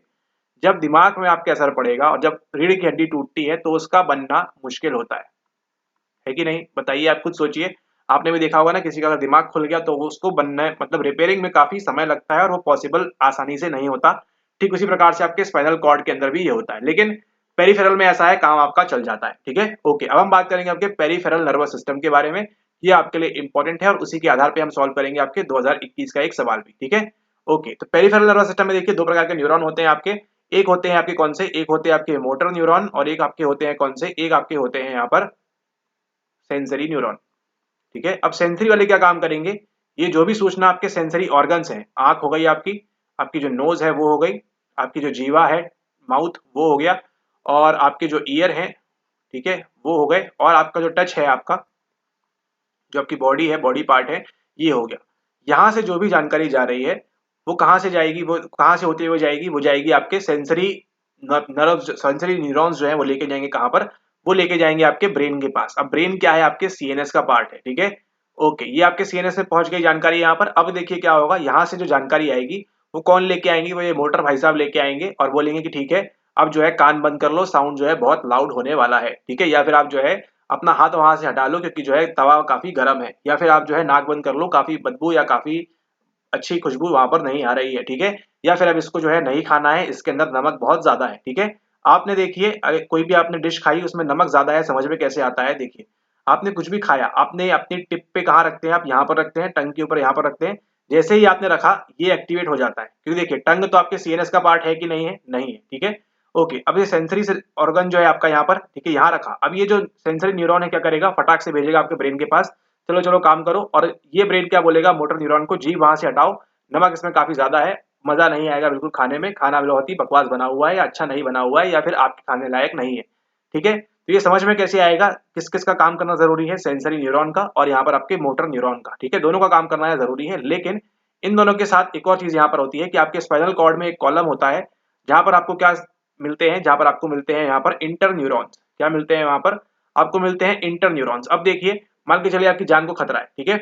जब दिमाग में आपके असर पड़ेगा और जब रीढ़ की हड्डी टूटती है तो उसका बनना मुश्किल होता है कि नहीं? बताइए, आप खुद सोचिए। आपने भी देखा होगा ना, किसी का अगर दिमाग खुल गया तो वो उसको बनना मतलब रिपेयरिंग में काफी समय लगता है और वो पॉसिबल आसानी से नहीं होता। ठीक उसी प्रकार से आपके स्पाइनल कॉर्ड के अंदर भी ये होता है, लेकिन पेरिफेरल में ऐसा है, काम आपका चल जाता है। ठीक है, ओके। अब हम बात करेंगे आपके पेरिफेरल नर्वस सिस्टम के बारे में। ये आपके लिए इंपॉर्टेंट है और उसी के आधार पे हम सॉल्व करेंगे आपके 2021 का एक सवाल भी। ठीक है, ओके। तो पेरिफेरल नर्वस सिस्टम में देखिए दो प्रकार के न्यूरॉन होते हैं आपके। एक होते हैं आपके कौन से, एक होते हैं आपके मोटर न्यूरॉन और एक आपके होते हैं कौन से, एक आपके होते हैं यहाँ पर सेंसरी न्यूरॉन। ठीक है, अब सेंसरी वाले क्या काम करेंगे, ये जो भी सूचना आपके सेंसरी ऑर्गन्स हैं, आंख हो गई आपकी, आपकी जो नोज है वो हो गई, आपकी जो जीवा है माउथ वो हो गया, और आपके जो ईयर हैं, ठीक है वो हो गए, और आपका जो टच है, आपका जो आपकी बॉडी है, बॉडी पार्ट है, ये हो गया। यहाँ से जो भी जानकारी जा रही है वो कहाँ से जाएगी, वो कहाँ से होती हुई जाएगी, वो जाएगी आपके सेंसरी नर्व, सेंसरी न्यूरॉन्स जो है वो लेके जाएंगे कहाँ पर, वो लेके जाएंगे आपके ब्रेन के पास। अब ब्रेन क्या है, आपके सीएनएस का पार्ट है। ठीक है, ओके, ये आपके सीएनएस में पहुंच गई जानकारी यहाँ पर। अब देखिए क्या होगा, यहाँ से जो जानकारी आएगी वो कौन लेके आएंगी, वो ये मोटर भाई साहब लेके आएंगे और बोलेंगे कि ठीक है अब जो है कान बंद कर लो, साउंड जो है बहुत लाउड होने वाला है। ठीक है, या फिर आप जो है अपना हाथ वहां से हटा लो क्योंकि जो है तवा काफी गर्म है, या फिर आप जो है नाक बंद कर लो, काफी बदबू या काफी अच्छी खुशबू वहां पर नहीं आ रही है। ठीक है, या फिर अब इसको जो है नहीं खाना है, इसके अंदर नमक बहुत ज्यादा है। ठीक है, आपने देखिए कोई भी आपने डिश खाई उसमें नमक ज्यादा है, समझ में कैसे आता है? देखिए, आपने कुछ भी खाया, आपने अपनी टिप पे कहाँ रखते हैं, आप यहाँ पर रखते हैं, टंग के ऊपर यहाँ पर रखते हैं, जैसे ही आपने रखा ये एक्टिवेट हो जाता है, क्योंकि देखिए टंग तो आपके सीएनएस का पार्ट है कि नहीं है, नहीं है। ठीक है, ओके। अब ये सेंसरी ऑर्गन जो है आपका यहाँ पर, ठीक है यहाँ रखा, अब ये जो सेंसरी न्यूरॉन है क्या करेगा, फटाक से भेजेगा आपके ब्रेन के पास, चलो चलो काम करो, और ये ब्रेन क्या बोलेगा मोटर न्यूरॉन को, जी वहां से हटाओ, नमक इसमें काफी ज्यादा है, मजा नहीं आएगा बिल्कुल खाने में, खाना बहुत ही बकवास बना हुआ है या अच्छा नहीं बना हुआ है या फिर आपके खाने लायक नहीं है। ठीक है, तो ये समझ में कैसे आएगा किस किस का काम करना जरूरी है, सेंसरी न्यूरॉन का और यहाँ पर आपके मोटर न्यूरॉन का। ठीक है, दोनों का काम करना है जरूरी है, लेकिन इन दोनों के साथ एक और चीज यहाँ पर होती है कि आपके स्पाइनल कॉर्ड में एक कॉलम होता है जहां पर आपको क्या मिलते हैं, जहां पर आपको मिलते हैं यहाँ पर इंटर न्यूरॉन्स। क्या मिलते हैं वहां पर? आपको मिलते हैं इंटर न्यूरॉन्स। अब देखिए, मान के चलिए आपकी जान को खतरा है, ठीक है,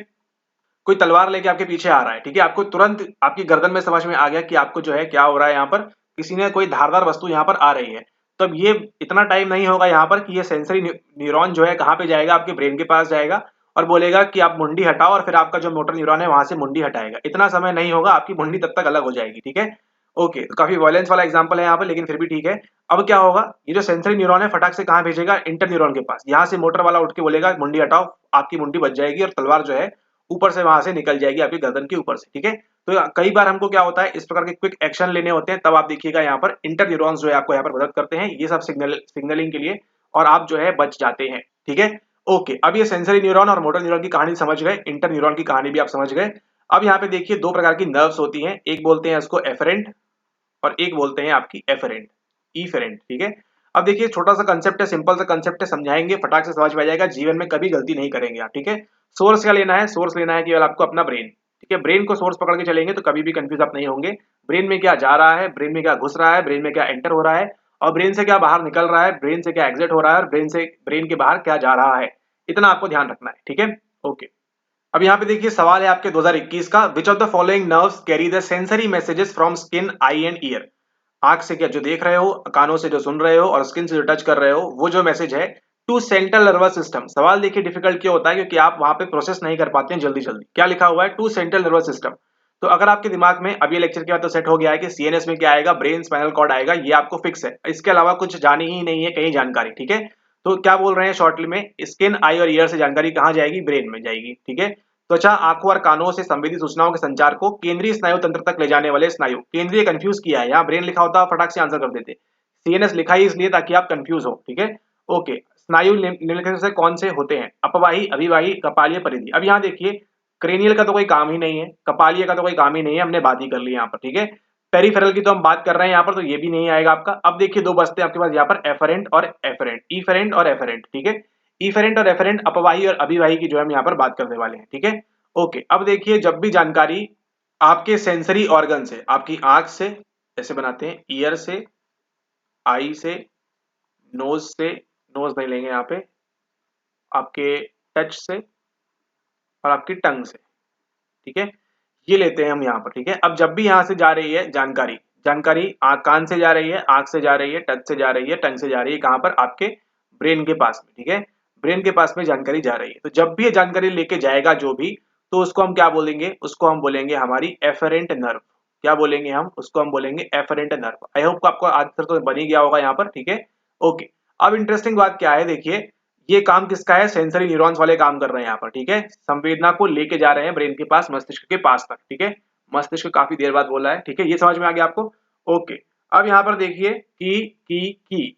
कोई तलवार लेके आपके पीछे आ रहा है, ठीक है, आपको तुरंत आपकी गर्दन में समझ में आ गया कि आपको जो है क्या हो रहा है, यहाँ पर किसी ने कोई धारदार वस्तु यहाँ पर आ रही है। तो अब ये इतना टाइम नहीं होगा यहाँ पर कि ये सेंसरी न्यूरॉन जो है कहाँ पे जाएगा, आपके ब्रेन के पास जाएगा और बोलेगा कि आप मुंडी हटाओ, और फिर आपका जो मोटर न्यूरॉन है वहां से मुंडी हटाएगा। इतना समय नहीं होगा, आपकी मुंडी तब तक अलग हो जाएगी। ठीक है, ओके, तो काफी वायलेंस वाला एग्जांपल है यहाँ पर, लेकिन फिर भी ठीक है। अब क्या होगा, ये जो सेंसरी न्यूरॉन है फटाक से कहाँ भेजेगा, इंटर न्यूरॉन के पास। यहाँ से मोटर वाला उठ के बोलेगा मुंडी हटाओ, आपकी मुंडी बच जाएगी और तलवार जो है ऊपर से वहां से निकल जाएगी आपकी गर्दन के ऊपर से। ठीक है, तो कई बार हमको क्या होता है, इस प्रकार के क्विक एक्शन लेने होते हैं, तब आप देखिएगा यहाँ पर इंटर न्यूरॉन्स जो है आपको यहाँ पर मदद करते हैं, ये सब सिग्नलिंग के लिए, और आप जो है बच जाते हैं। ठीक है, ओके। अब ये सेंसरी न्यूरॉन और मोटर न्यूरॉन की कहानी समझ गए, इंटर न्यूरॉन की कहानी भी आप समझ गए। अब यहाँ पे देखिए दो प्रकार की नर्व्स होती हैं, एक बोलते हैं इसको एफरेंट और एक बोलते हैं आपकी एफरेंट, ईफेरेंट। ठीक है, अब देखिए छोटा सा कंसेप्ट है, सिंपल सा कंसेप्ट है, समझाएंगे फटाक से समझ में आ जाएगा, जीवन में कभी गलती नहीं करेंगे आप। ठीक है, सोर्स क्या लेना है, सोर्स लेना है केवल आपको अपना ब्रेन। ठीक है, ब्रेन को सोर्स पकड़ के चलेंगे तो कभी भी कंफ्यूज आप नहीं होंगे, ब्रेन में क्या जा रहा है, ब्रेन में क्या घुस रहा है, ब्रेन में क्या एंटर हो रहा है, और ब्रेन से क्या बाहर निकल रहा है, ब्रेन से क्या एग्जिट हो रहा है, और ब्रेन के बाहर क्या जा रहा है, इतना आपको ध्यान रखना है। ठीक है, ओके। अब यहाँ पे देखिए सवाल है आपके 2021 का, विच of the following nerves carry the sensory messages from skin, I and year. आंख से क्या जो देख रहे हो, कानों से जो सुन रहे हो, और स्किन से जो टच कर रहे हो, वो जो मैसेज है टू सेंट्रल नर्वस सिस्टम। सवाल देखिए डिफिकल्ट क्यों होता है, क्योंकि आप वहां पे प्रोसेस नहीं कर पाते हैं जल्दी जल्दी। क्या लिखा हुआ है, टू सेंट्रल नर्वस सिस्टम। तो अगर आपके दिमाग में अब ये लेक्चर के बाद तो सेट हो गया है कि सीएनएस में क्या आएगा, ब्रेन स्पाइनल कॉर्ड आएगा, ये आपको फिक्स है, इसके अलावा कुछ जानी ही नहीं है कहीं जानकारी। ठीक है, तो क्या बोल रहे हैं शॉर्टली में, स्किन, आई और ईयर से जानकारी कहाँ जाएगी, ब्रेन में जाएगी। ठीक है, त्वचा, आंखों और कानों से संवेदी सूचनाओं के संचार को केंद्रीय स्नायु तंत्र तक ले जाने वाले स्नायु, केंद्रीय कंफ्यूज किया है, यहाँ ब्रेन लिखा होता फटाक से आंसर कर देते, सीएनएस लिखा ही इसलिए ताकि आप कंफ्यूज हो। ठीक है, ओके। स्नायु निम्नलिखित से कौन से होते हैं, अपवाही, अभिवाही, कपालीय, परिधि। अब यहाँ देखिए क्रेनियल का तो कोई काम ही नहीं है, कपालीय का तो कोई काम ही नहीं है, हमने बात ही कर ली यहाँ पर। ठीक है, पेरिफेरल की तो हम बात कर रहे हैं यहाँ पर, तो ये भी नहीं आएगा आपका। अब देखिए दो बचते हैं आपके पास यहाँ पर, एफरेंट और एफरेंट, ईफेरेंट और एफरेंट। ठीक है, ईफेरेंट और एफरेंट अपवाही और अभिवाही की जो हम यहाँ पर बात करने वाले हैं। ठीक है, ओके। अब देखिए जब भी जानकारी आपके सेंसरी ऑर्गन से, आपकी आंख से, ऐसे बनाते हैं, ईयर से, आई से, नोज से, नोज नहीं लेंगे यहाँ पे, आपके टच से, और आपकी टंग से, ठीक है, ये लेते हैं हम यहाँ पर, ठीक है। अब जब भी यहाँ से जा रही है जानकारी, जानकारी कान से जा रही है, आंख से जा रही है, टच से जा रही है, टंग से जा रही है, कहाँ पर, आपके ब्रेन के पास में, ठीक है, ब्रेन के पास में जानकारी जा रही है। तो जब भी ये जानकारी लेके जाएगा जो भी, तो उसको हम क्या बोलेंगे, उसको हम बोलेंगे हमारी एफरेंट नर्व। क्या बोलेंगे हम उसको, हम बोलेंगे एफरेंट नर्व। आई होप आपको आंसर तो बन ही गया होगा यहाँ पर, ठीक है। ओके, अब इंटरेस्टिंग बात क्या है, देखिए ये काम किसका है, सेंसरी न्यूरॉन्स वाले काम कर रहे हैं यहाँ पर, ठीक है। संवेदना को लेके जा रहे हैं ब्रेन के पास, मस्तिष्क के पास तक, ठीक है। मस्तिष्क काफी देर बाद बोला है, ठीक है, ये समझ में आ गया आपको। ओके, अब यहाँ पर देखिए की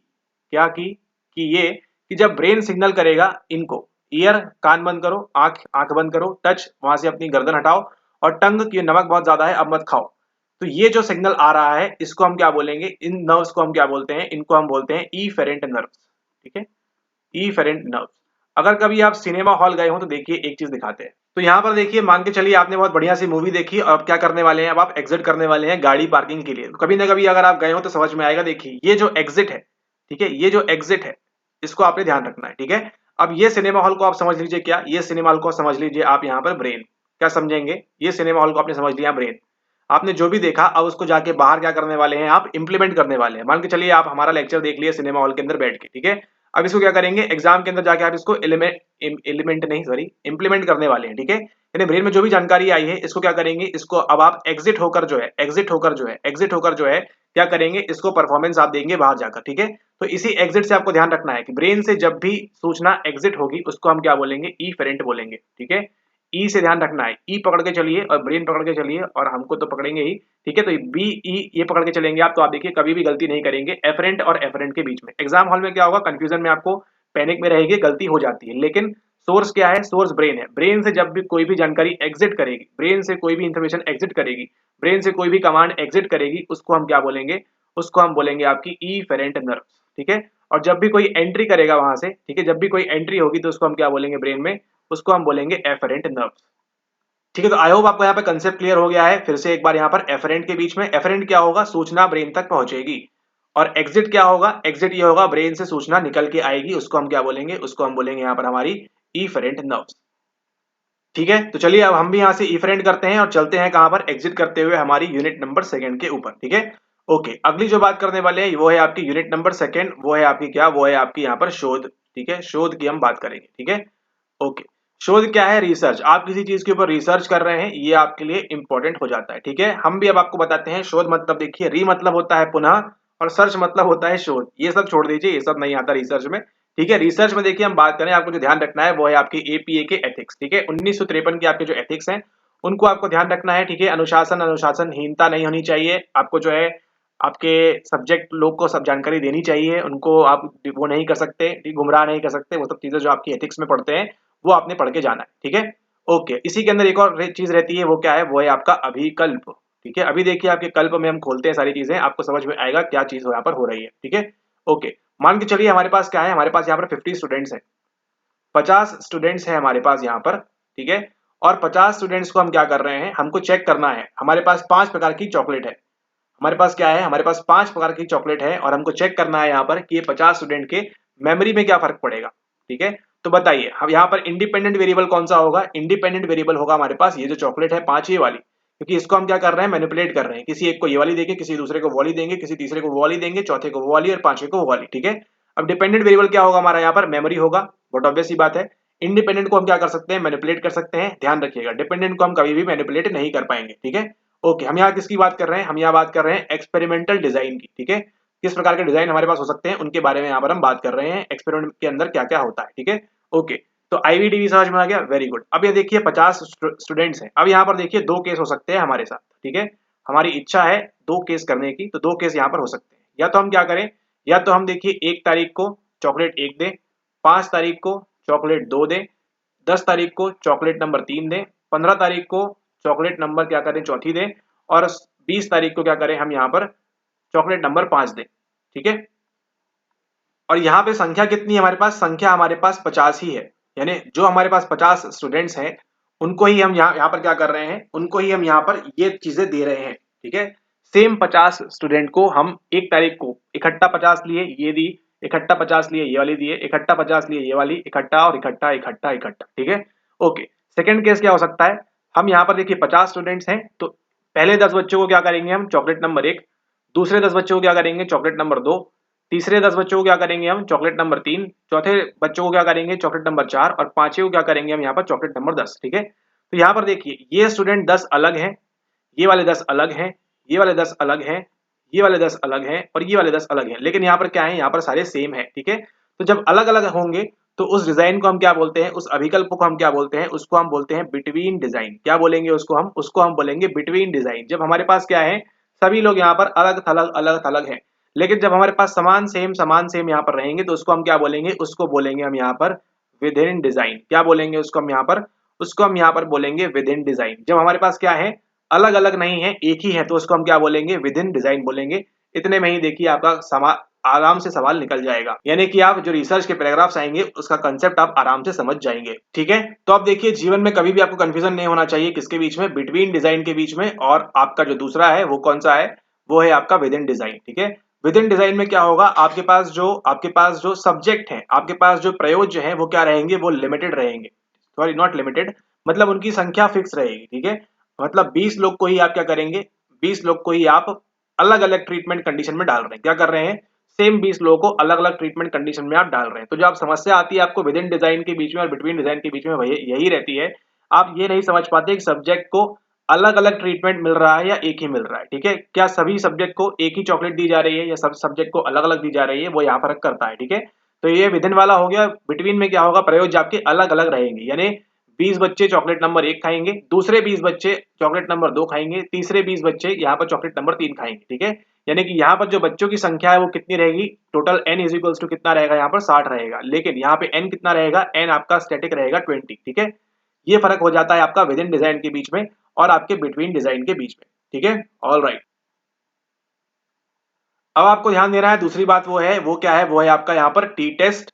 क्या की ये कि जब ब्रेन सिग्नल करेगा इनको, ईयर कान बंद करो, आंख आंख बंद करो, टच वहां से अपनी गर्दन हटाओ, और टंग की नमक बहुत ज्यादा है अब मत खाओ। तो ये जो सिग्नल आ रहा है इसको हम क्या बोलेंगे, इन नर्व्स को हम क्या बोलते हैं, इनको हम बोलते हैं इफेरेंट नर्व्स, ठीक है, इफेरेंट नर्व्स। अगर कभी आप सिनेमा हॉल गए हो तो देखिए एक चीज दिखाते हैं। तो यहाँ पर देखिए, मान के चलिए आपने बहुत बढ़िया सी मूवी देखी और अब क्या करने वाले हैं, अब आप एग्जिट करने वाले हैं गाड़ी पार्किंग के लिए। तो कभी ना कभी अगर आप गए हो तो समझ में आएगा। देखिए ये जो एग्जिट है, ठीक है, ये जो एग्जिट है इसको आपने ध्यान रखना है, ठीक है। अब ये सिनेमा हॉल को आप समझ लीजिए, क्या ये सिनेमा हॉल को समझ लीजिए आप यहाँ पर ब्रेन। क्या समझेंगे, ये सिनेमा हॉल को आपने समझ लिया ब्रेन। आपने जो भी देखा अब उसको जाके बाहर क्या करने वाले हैं, आप इंप्लीमेंट करने वाले हैं। मान के चलिए आप हमारा लेक्चर देख लिए सिनेमा हॉल के अंदर बैठ के, ठीक है। अब इसको क्या करेंगे, एग्जाम के अंदर जाके आप इसको एलिमेंट नहीं सॉरी इंप्लीमेंट करने वाले हैं, ठीक है। यानी ब्रेन में जो भी जानकारी आई है इसको क्या करेंगे, इसको अब आप एग्जिट होकर जो है, एग्जिट होकर जो है क्या करेंगे, इसको परफॉर्मेंस आप देंगे बाहर जाकर, ठीक है। तो इसी एग्जिट से आपको ध्यान रखना है कि ब्रेन से जब भी सूचना एग्जिट होगी उसको हम क्या बोलेंगे, इफेरेंट बोलेंगे, ठीक है। ई से ध्यान रखना है, ई पकड़ के चलिए और ब्रेन पकड़ के चलिए, और हमको तो पकड़ेंगे ही, ठीक है। तो बी ई ये पकड़ के चलेंगे आप, तो आप देखिए कभी भी गलती नहीं करेंगे एफरेंट और एफरेंट के बीच में। एग्जाम हॉल में क्या होगा, कंफ्यूजन में आपको पैनिक में रहेगी, गलती हो जाती है, लेकिन सोर्स क्या है, सोर्स ब्रेन है। ब्रेन से जब भी कोई भी जानकारी एग्जिट करेगी, ब्रेन से कोई भी इंफॉर्मेशन एग्जिट करेगी, ब्रेन से कोई भी कमांड एग्जिट करेगी, उसको हम क्या बोलेंगे, उसको हम बोलेंगे आपकी इफेरेंट नर्व, ठीक है। और जब भी कोई एंट्री करेगा वहां से, ठीक है, जब भी कोई एंट्री होगी तो उसको हम क्या बोलेंगे ब्रेन में, उसको हम बोलेंगे एफरेंट नर्व, ठीक है। तो आई होप आपको यहाँ पे कंसेप्ट क्लियर हो गया है। फिर से एक बार यहाँ पर एफरेंट के बीच में, एफरेंट क्या होगा, सूचना ब्रेन तक पहुंचेगी, और एग्जिट क्या होगा, एग्जिट ये होगा ब्रेन से सूचना निकल के आएगी, उसको हम क्या बोलेंगे, उसको हम बोलेंगे यहाँ पर हमारी इफरेंट नर्व्स, ठीक है। तो चलिए अब हम भी यहाँ से इफरेंट करते हैं और चलते हैं कहां पर, एग्जिट करते हुए हमारी यूनिट नंबर सेकंड के ऊपर, ठीक है। ओके, अगली जो बात करने वाले हैं वो है आपकी यूनिट नंबर सेकंड, वो है आपकी क्या, वो है आपकी यहाँ पर शोध, ठीक है, शोध की हम बात करेंगे, ठीक है। ओके, शोध क्या है, रिसर्च। आप किसी चीज के ऊपर रिसर्च कर रहे हैं, ये आपके लिए इंपॉर्टेंट हो जाता है, ठीक है। हम भी अब आपको बताते हैं शोध मतलब, देखिए री मतलब होता है पुनः, और सर्च मतलब होता है शोध। ये सब छोड़ दीजिए, ये सब नहीं आता रिसर्च में, ठीक है। रिसर्च में देखिए हम बात करें, आपको जो ध्यान रखना है वो है आपकी एपीए के एथिक्स, ठीक है। 1953 के आपके जो एथिक्स हैं उनको आपको ध्यान रखना है, ठीक है। अनुशासन, अनुशासनहीनता नहीं होनी चाहिए, आपको जो है आपके सब्जेक्ट लोग को सब जानकारी देनी चाहिए, उनको आप वो नहीं कर सकते, गुमराह नहीं कर सकते, वो सब चीजें जो आपकी एथिक्स में पढ़ते हैं वो आपने पढ़ के जाना है, ठीक है। ओके, इसी के अंदर एक और चीज रहती है, वो क्या है, वो है आपका अभिकल्प, ठीक है। अभी देखिए आपके कल्प में हम खोलते हैं सारी चीजें, आपको समझ में आएगा क्या चीज यहाँ पर हो रही है, ठीक है। ओके, मान के चलिए हमारे पास क्या है, हमारे पास यहाँ पर 50 स्टूडेंट्स हैं, 50 स्टूडेंट्स हैं हमारे पास यहाँ पर, ठीक है। और 50 स्टूडेंट्स को हम क्या कर रहे हैं, हमको चेक करना है। हमारे पास 5 प्रकार की चॉकलेट है, हमारे पास क्या है, हमारे पास 5 प्रकार की चॉकलेट है, और हमको चेक करना है यहाँ पर कि ये 50 स्टूडेंट के मेमोरी में क्या फर्क पड़ेगा, ठीक है। तो बताइए हम यहाँ पर इंडिपेंडेंट वेरिएबल कौन सा होगा, इंडिपेंडेंट वेरिएबल होगा हमारे पास ये जो चॉकलेट है 5 ये वाली, क्योंकि इसको हम क्या कर रहे हैं, मैनिपुलेट कर रहे हैं। किसी एक को ये वाली देंगे, किसी दूसरे को वो वाली देंगे, किसी तीसरे को वो वाली देंगे, चौथे को वो वाली, और पांचवे को वो वाली, ठीक है। अब डिपेंडेंट वेरिएबल क्या होगा हमारा यहाँ पर, मेमोरी होगा, बहुत ऑब्वियस सी बात है। इंडिपेंडेंट को हम क्या कर सकते हैं, मैनिपुलेट कर सकते हैं, ध्यान रखिएगा डिपेंडेंट को हम कभी भी मैनिपुलेट नहीं कर पाएंगे, ठीक है। ओके, हम यहाँ किसकी बात कर रहे हैं, हम यहाँ बात कर रहे हैं एक्सपेरिमेंटल डिजाइन की, ठीक है। किस प्रकार के डिजाइन हमारे पास हो सकते हैं उनके बारे में यहाँ पर हम बात कर रहे हैं, एक्सपेरिमेंट के अंदर क्या क्या होता है, ठीक है। ओके, तो आईवीडीवी समझ में आ गया, वेरी गुड। अब ये देखिए 50 स्टूडेंट्स हैं, अब यहाँ पर देखिए 2 केस हो सकते हैं हमारे साथ, ठीक है। हमारी इच्छा है 2 केस करने की, तो 2 केस यहाँ पर हो सकते हैं। या तो हम क्या करें, या तो हम देखिए 1 तारीख को चॉकलेट 1 दें, 5 तारीख को चॉकलेट 2 दें, 10 तारीख को चॉकलेट नंबर 3 दें, 15 तारीख को चॉकलेट नंबर क्या करें, चौथी दें, और 20 तारीख को क्या करें हम यहाँ पर चॉकलेट नंबर 5 दें, ठीक है। और यहाँ पे संख्या कितनी है हमारे पास, संख्या हमारे पास 50 ही है, यानी जो हमारे पास 50 स्टूडेंट्स हैं उनको ही हम यहाँ पर क्या कर रहे हैं, उनको ही हम यहाँ पर ये चीजें दे रहे हैं, ठीक है। सेम 50 स्टूडेंट को हम 1 तारीख को इकट्ठा 50 लिए ये दी, इकट्ठा 50 लिए ये वाली दिए, इकट्ठा 50 लिए ये वाली, इकट्ठा और इकट्ठा इकट्ठा इकट्ठा, ठीक है। ओके, सेकंड केस क्या हो सकता है, हम यहाँ पर देखिए 50 स्टूडेंट्स हैं, तो पहले 10 बच्चों को क्या करेंगे हम, चॉकलेट नंबर 1, दूसरे 10 बच्चों को क्या करेंगे, चॉकलेट नंबर 2, तीसरे 10 बच्चों को क्या करेंगे हम, चॉकलेट नंबर 3, चौथे बच्चों को क्या करेंगे, चॉकलेट नंबर 4, और पांचवे को क्या करेंगे हम यहाँ पर, चॉकलेट नंबर 10। ठीक है, तो यहाँ पर देखिए ये स्टूडेंट 10 अलग हैं, ये वाले 10 अलग हैं, ये वाले 10 अलग हैं, ये वाले 10 अलग हैं, और ये वाले 10 अलग हैं, लेकिन यहाँ पर क्या है, यहाँ पर सारे सेम है। ठीक है, तो जब अलग अलग होंगे तो उस डिजाइन को हम क्या बोलते हैं, उस अभिकल्प को हम क्या बोलते हैं, उसको हम बोलते हैं बिटवीन डिजाइन। क्या बोलेंगे उसको हम बोलेंगे बिटवीन डिजाइन। जब हमारे पास क्या है, सभी लोग यहाँ पर अलग थलग अलग थलग हैं, लेकिन जब हमारे पास समान सेम यहाँ पर रहेंगे तो उसको हम क्या बोलेंगे, उसको बोलेंगे हम यहाँ पर विद इन डिजाइन। क्या बोलेंगे उसको हम यहाँ पर, उसको हम यहाँ पर बोलेंगे विद इन डिजाइन। जब हमारे पास क्या है, अलग अलग नहीं है, एक ही है, तो उसको हम क्या बोलेंगे, विद इन डिजाइन बोलेंगे। इतने में ही देखिए आपका आराम से सवाल निकल जाएगा, यानी कि आप जो रिसर्च के पैराग्राफ्स आएंगे उसका कंसेप्ट आप आराम से समझ जाएंगे। ठीक है, तो आप देखिए जीवन में कभी भी आपको कंफ्यूजन नहीं होना चाहिए, किसके बीच में, बिटवीन डिजाइन के बीच में, और आपका जो दूसरा है वो कौन सा है, वो है आपका विद इन डिजाइन। ठीक है, विद इन डिजाइन में क्या होगा, आपके पास जो सब्जेक्ट है, आपके पास जो प्रयोज्य है, वो क्या रहेंगे, वो लिमिटेड रहेंगे, सॉरी नॉट लिमिटेड, मतलब उनकी संख्या फिक्स रहेगी। ठीक है, मतलब 20 लोग को ही आप क्या करेंगे, 20 लोग को ही आप अलग अलग ट्रीटमेंट कंडीशन में डाल रहे हैं। क्या कर रहे हैं, सेम 20 लोगों को अलग अलग ट्रीटमेंट कंडीशन में आप डाल रहे हैं। तो जो आप समस्या आती है आपको विद इन डिजाइन के बीच में और बिटवीन डिजाइन के बीच में, वही यही रहती है, आप ये नहीं समझ पाते कि सब्जेक्ट को अलग अलग ट्रीटमेंट मिल रहा है या एक ही मिल रहा है। ठीक है, क्या सभी सब्जेक्ट को एक ही चॉकलेट दी जा रही है या सब सब्जेक्ट को अलग अलग दी जा रही है, वो यहाँ फर्क करता है। ठीक है, तो ये विद इन वाला हो गया। बिटवीन में क्या होगा, प्रयोज्य आपके अलग अलग रहेंगे, यानी 20 बच्चे चॉकलेट नंबर 1 खाएंगे, दूसरे 20 बच्चे चॉकलेट नंबर 2 खाएंगे, तीसरे 20 बच्चे यहाँ पर चॉकलेट नंबर 3 खाएंगे। ठीक है, यानी कि यहाँ पर जो बच्चों की संख्या है वो कितनी रहेगी, total n is equals to कितना रहेगा, यहाँ पर 60 रहेगा, लेकिन यहाँ पे n कितना रहेगा, n आपका स्टैटिक रहेगा 20। ठीक है, ये फर्क हो जाता है आपका विद इन डिजाइन के बीच में और आपके बिटवीन डिजाइन के बीच में। ठीक है, ऑल राइट। अब आपको ध्यान देना है दूसरी बात, वो क्या है, वो है आपका यहाँ पर टी टेस्ट।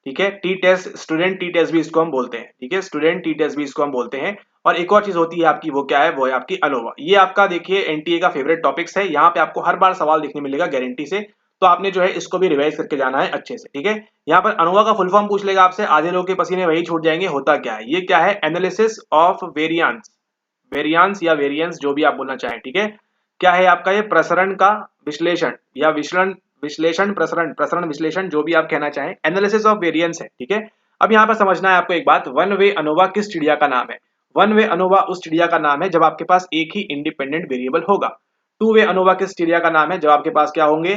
ठीक है, T test, student T test भी इसको हम बोलते हैं। ठीक है, स्टूडेंट टी टेस्ट भी इसको हम बोलते हैं। और एक और चीज होती है आपकी, वो क्या है, वो है आपकी अनोवा। ये आपका देखिए एनटीए का फेवरेट टॉपिक्स है, यहाँ पे आपको हर बार सवाल देखने मिलेगा गारंटी से, तो आपने जो है इसको भी रिवाइज करके जाना है अच्छे से। ठीक है, यहाँ पर अनोवा का फुल फॉर्म पूछ लेगा आपसे, आधे लोगों के पसीने वही छूट जाएंगे। होता क्या है, ये क्या है, एनालिसिस ऑफ वेरिएंस, वेरिएंस या वेरिएंस जो भी आप बोलना चाहें। ठीक है, क्या है आपका ये, प्रसरण का विश्लेषण या विश्लेषण प्रसरण, प्रसरण विश्लेषण, जो भी आप कहना चाहें, एनालिसिस ऑफ वेरिएंस है। ठीक है, अब यहाँ पर समझना है आपको एक बात, वन वे अनोवा किस चिड़िया का नाम है। वन वे अनोवा उस चिड़िया का नाम है जब आपके पास एक ही इंडिपेंडेंट वेरिएबल होगा। टू वे अनोवा किस चिड़िया का नाम है, जब आपके पास क्या होंगे,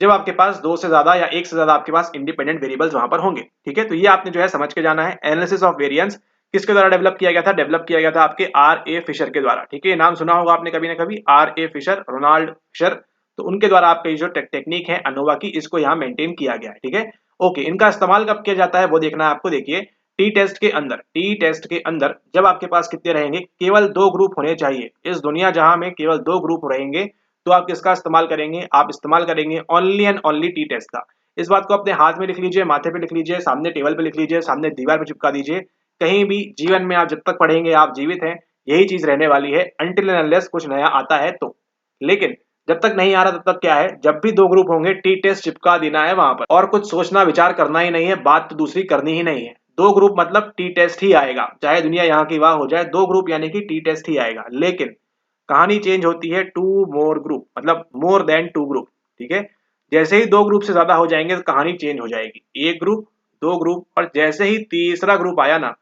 जब आपके पास दो से ज्यादा या एक से ज्यादा आपके पास इंडिपेंडेंट वेरिएबल्स वहां पर होंगे। ठीक है, तो ये आपने जो है समझ के जाना है। एनालिसिस ऑफ वेरिएंस किसके द्वारा डेवलप किया गया था, डेवलप किया गया था आपके आर ए फिशर के द्वारा। ठीक है, नाम सुना होगा आपने कभी ना कभी, R A Fisher, Ronald Fisher, तो उनके द्वारा आपकी जो टेक्निक है अनोवा की, इसको यहाँ मेंटेन किया गया है। ठीक है, ओके, इनका इस्तेमाल कब किया जाता है वो देखना है आपको। देखिए टी टेस्ट के अंदर, टी टेस्ट के अंदर जब आपके पास कितने रहेंगे, केवल 2 ग्रुप होने चाहिए। इस दुनिया जहां में केवल 2 ग्रुप रहेंगे, तो आप किसका इस्तेमाल करेंगे, आप इस्तेमाल करेंगे only and only T test का। इस बात को अपने हाथ में लिख लीजिए, माथे पे लिख लीजिए, सामने टेबल पे लिख लीजिए, सामने दीवार पे चिपका दीजिए। कहीं भी जीवन में आप जब तक पढ़ेंगे, आप जीवित हैं, यही चीज रहने वाली है, अनटिल एंड अनलेस कुछ नया आता है तो। लेकिन जब तक नहीं आ रहा तब तक क्या है, जब भी 2 ग्रुप होंगे टी टेस्ट चिपका देना है वहां पर, और कुछ सोचना विचार करना ही नहीं है, बात तो दूसरी करनी ही नहीं है। 2 ग्रुप मतलब टी टेस्ट ही आएगा, चाहे दुनिया यहाँ की वाह हो जाए, 2 ग्रुप यानी कि टी टेस्ट ही आएगा। लेकिन कहानी चेंज होती है, 2 मोर ग्रुप, मतलब मोर देन 2 ग्रुप। ठीक है, जैसे ही 2 ग्रुप से ज्यादा हो जाएंगे तो कहानी चेंज हो जाएगी, 1 ग्रुप, 2 ग्रुप, और जैसे ही तीसरा ग्रुप आया ना,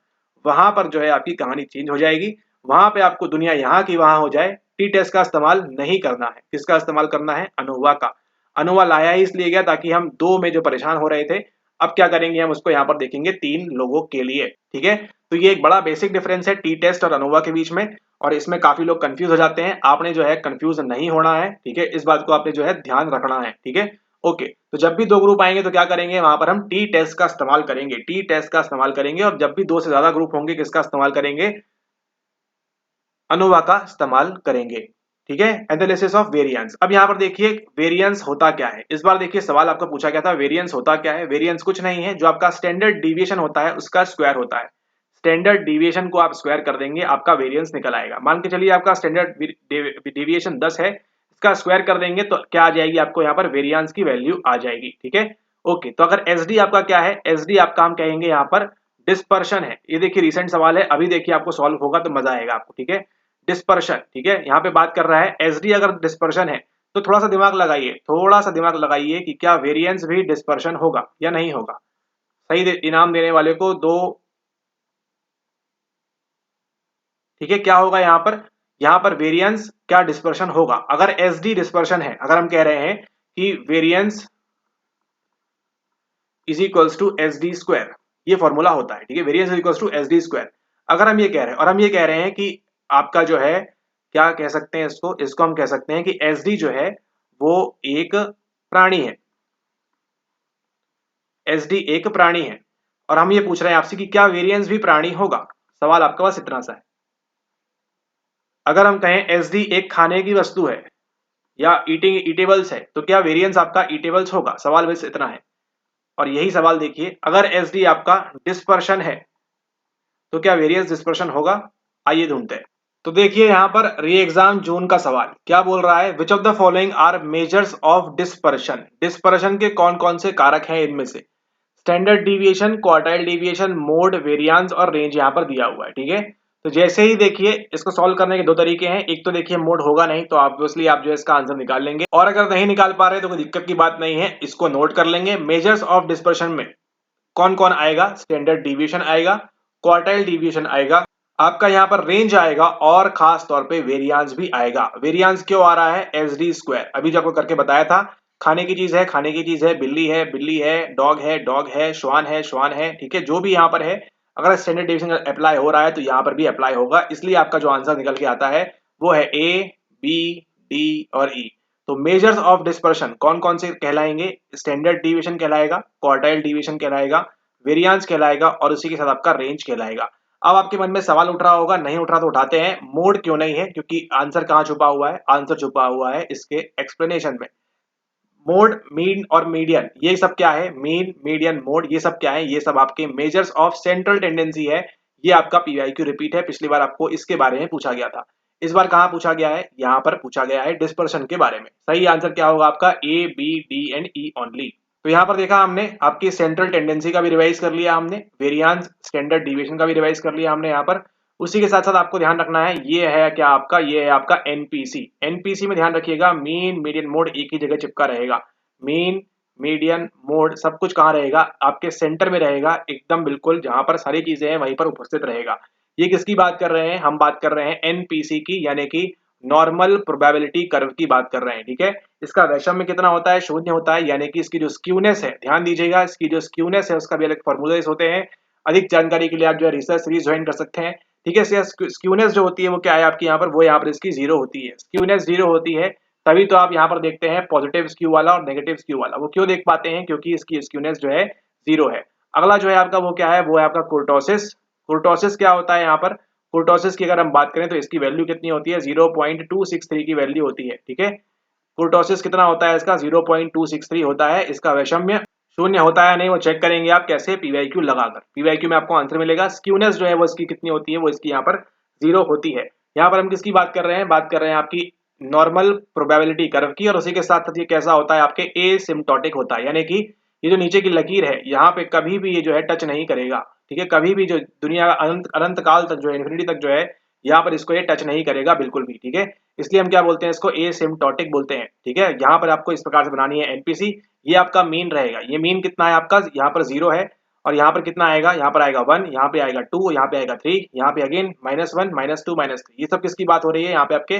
वहां पर जो है आपकी कहानी चेंज हो जाएगी। वहां पे आपको दुनिया यहाँ की वहां हो जाए, टी टेस्ट का इस्तेमाल नहीं करना है। किसका इस्तेमाल करना है, अनोवा का। अनोवा लाया ही इसलिए गया ताकि हम 2 में जो परेशान हो रहे थे, अब क्या करेंगे, हम उसको यहाँ पर देखेंगे 3 लोगों के लिए। ठीक है, तो ये एक बड़ा बेसिक डिफरेंस है टी टेस्ट और अनोवा के बीच में, और इसमें काफी लोग कंफ्यूज हो जाते हैं। आपने जो है कंफ्यूज नहीं होना है। ठीक है, इस बात को आपने जो है ध्यान रखना है। ठीक है, ओके, तो जब भी 2 ग्रुप आएंगे तो क्या करेंगे, वहां पर हम टी टेस्ट का इस्तेमाल करेंगे, टी टेस्ट का इस्तेमाल करेंगे। और जब भी 2 से ज्यादा ग्रुप होंगे, किसका इस्तेमाल करेंगे, अनोवा का इस्तेमाल करेंगे। ठीक है, एनालिसिस ऑफ वेरिएंस। अब यहाँ पर देखिए वेरिएंस होता क्या है, इस बार देखिए सवाल आपका पूछा गया था, वेरिएंस होता क्या है। वेरिएंस कुछ नहीं है, जो आपका स्टैंडर्ड डिविएशन होता है उसका स्क्वायर होता है। स्टैंडर्ड डिविएशन को आप स्क्वायर कर देंगे, आपका वेरिएंस निकल आएगा। मान के चलिए आपका स्टैंडर्ड डिविएशन 10 है, इसका स्क्वायर कर देंगे तो क्या आ जाएगी, आपको यहाँ पर वेरिएंस की वैल्यू आ जाएगी। ठीक है, ओके, तो अगर एसडी आपका क्या है, एसडी आपका हम कहेंगे यहाँ पर डिस्पर्शन है, ये देखिए रिसेंट सवाल है, अभी देखिए आपको सॉल्व होगा तो मजा आएगा आपको, ठीक है। डिस्पर्शन, ठीक है, यहाँ पे बात कर रहा है एसडी अगर डिस्पर्शन है तो थोड़ा सा दिमाग लगाइए, थोड़ा सा दिमाग लगाइए कि क्या वेरिएंस भी डिस्पर्शन होगा या नहीं होगा। सही इनाम देने वाले को दो, ठीक है। क्या होगा यहाँ पर वेरिएंस क्या डिस्पर्शन होगा। अगर एसडी डिस्पर्शन है, अगर हम कह रहे हैं कि variance is equals to S D square, ये फॉर्मूला होता है, ठीक है, variance is equals to S D square. अगर हम ये कह रहे हैं और हम ये कह रहे हैं कि आपका जो है क्या कह सकते हैं इसको, इसको हम कह सकते हैं कि एस डी जो है वो एक प्राणी है, एस डी एक प्राणी है, और हम ये पूछ रहे हैं आपसे कि क्या वेरिएंस भी प्राणी होगा। सवाल आपका बस इतना सा है। अगर हम कहें एस डी एक खाने की वस्तु है या ईटिंग ईटेबल्स है तो क्या वेरिएंस आपका ईटेबल्स होगा। सवाल बस इतना है। और यही सवाल देखिए, अगर एस डी आपका डिस्पर्शन है तो क्या वेरिएंस डिस्पर्शन होगा। आइए ढूंढते हैं। तो देखिए यहाँ पर री एग्जाम जून का सवाल क्या बोल रहा है, which of the following are measures of dispersion. Dispersion के कौन कौन से कारक हैं इनमें से। Standard deviation, quartile deviation, mode, variance और रेंज यहाँ पर दिया हुआ है, ठीक है। तो जैसे ही देखिए इसको सॉल्व करने के दो तरीके हैं, एक तो देखिए मोड होगा नहीं तो ऑब्वियसली आप जो है इसका आंसर निकाल लेंगे, और अगर नहीं निकाल पा रहे तो कोई दिक्कत की बात नहीं है, इसको नोट कर लेंगे। मेजर्स ऑफ डिस्पर्शन में कौन कौन आएगा, स्टैंडर्ड डिविएशन आएगा, क्वार्टाइल डिविएशन आएगा, आपका यहाँ पर रेंज आएगा, और खास तौर पे वेरिएंस भी आएगा। वेरिएंस क्यों आ रहा है, एस डी स्क्वायर, अभी जो आपको करके बताया था, खाने की चीज है खाने की चीज है, बिल्ली है बिल्ली है, डॉग है डॉग है, श्वान है श्वान है, ठीक है, जो भी यहाँ पर है, अगर स्टैंडर्ड डिविएशन अप्लाई हो रहा है तो यहाँ पर भी अप्लाई होगा, इसलिए आपका जो आंसर निकल के आता है वो है ए, बी, डी और ई। तो मेजर्स ऑफ डिस्पर्शन कौन कौन से कहलाएंगे, स्टैंडर्ड डिविएशन कहलाएगा, क्वार्टाइल डिविएशन कहलाएगा, वेरिएंस कहलाएगा, और उसी के साथ आपका रेंज कहलाएगा। अब आपके मन में सवाल उठ रहा होगा, नहीं उठ रहा तो उठाते हैं, मोड क्यों नहीं है, क्योंकि आंसर कहाँ छुपा हुआ है, आंसर छुपा हुआ है इसके एक्सप्लेनेशन में। मोड, मीन और मीडियन, ये सब क्या है, मीन मीडियन मोड, ये सब क्या है, ये सब आपके मेजर्स ऑफ सेंट्रल टेंडेंसी है। ये आपका पीवाईक्यू रिपीट है, पिछली बार आपको इसके बारे में पूछा गया था, इस बार कहाँ पूछा गया है, यहाँ पर पूछा गया है डिस्पर्शन के बारे में। सही आंसर क्या होगा आपका, A, B, D and E only. तो यहाँ पर देखा हमने आपकी सेंट्रल टेंडेंसी का भी रिवाइज कर लिया हमने, वेरिएंस स्टैंडर्ड डिविएशन का भी रिवाइज कर लिया हमने यहाँ पर। उसी के साथ साथ आपको ध्यान रखना है, ये है क्या आपका, ये है आपका एनपीसी। एनपीसी में ध्यान रखिएगा, मीन मीडियन मोड एक ही जगह चिपका रहेगा, मीन मीडियन मोड सब कुछ कहाँ रहेगा, आपके सेंटर में रहेगा, एकदम बिल्कुल जहां पर सारी चीजें हैं वहीं पर उपस्थित रहेगा। ये किसकी बात कर रहे हैं, हम बात कर रहे हैं एनपीसी की, यानी कि नॉर्मल प्रोबेबिलिटी कर्व की बात कर रहे हैं, ठीक है। इसका वैषम्य कितना होता है, शून्य होता है, यानी कि इसकी जो स्क्यूनेस है, ध्यान दीजिएगा, इसकी जो स्क्यूनेस है उसका भी अलग फॉर्मूलाज होते हैं। अधिक जानकारी के लिए आप जो है रिसर्च सीरीज ज्वाइन कर सकते हैं, ठीक है। स्क्यूनेस जो होती है वो क्या है आपकी यहाँ पर, वो यहाँ पर इसकी जीरो होती है, स्क्यूनेस जीरो होती है, तभी तो आप यहाँ पर देखते हैं पॉजिटिव स्क्यू वाला और नेगेटिव स्क्यू वाला, वो क्यों देख पाते हैं, क्योंकि इसकी स्क्यूनेस जो है जीरो है। अगला जो है आपका वो क्या है, वो है आपका कुर्टोसिस। कुर्टोसिस क्या होता है यहाँ पर, कुर्टोसिस की अगर हम बात करें तो इसकी वैल्यू कितनी होती है, 0.263 की वैल्यू होती है, ठीक है। कुर्टोसिस कितना होता है इसका, 0.263 होता है। इसका वैषम्य शून्य होता है नहीं, वो चेक करेंगे आप कैसे, पीवाईक्यू लगाकर, पीवाईक्यू में आपको आंसर मिलेगा। स्क्यूनेस जो है वो इसकी कितनी होती है, वो इसकी यहाँ पर जीरो होती है। यहाँ पर हम किसकी बात कर रहे हैं, बात कर रहे हैं आपकी नॉर्मल प्रोबेबिलिटी कर्व की, और उसी के साथ साथ ये कैसा होता है आपके एसिम्प्टोटिक होता है, यानी कि ये जो नीचे की लकीर है यहाँ पे कभी भी ये जो है टच नहीं करेगा, ठीक है, कभी भी जो दुनिया अनंत अनंत काल तक जो है, इन्फिनिटी तक जो है, यहाँ पर इसको ये टच नहीं करेगा बिल्कुल भी, ठीक है। इसलिए हम क्या बोलते हैं इसको, एसिम्प्टोटिक बोलते हैं, ठीक है। यहाँ पर आपको इस प्रकार से बनानी है एनपीसी, ये आपका मीन रहेगा, ये मीन कितना है आपका, यहाँ पर जीरो है, और यहाँ पर कितना आएगा, यहाँ पर आएगा 1, यहाँ पे आएगा 2, यहाँ पे आएगा 3, यहाँ पे अगेन -1, -2, -3। ये सब किसकी बात हो रही है, यहाँ पे आपके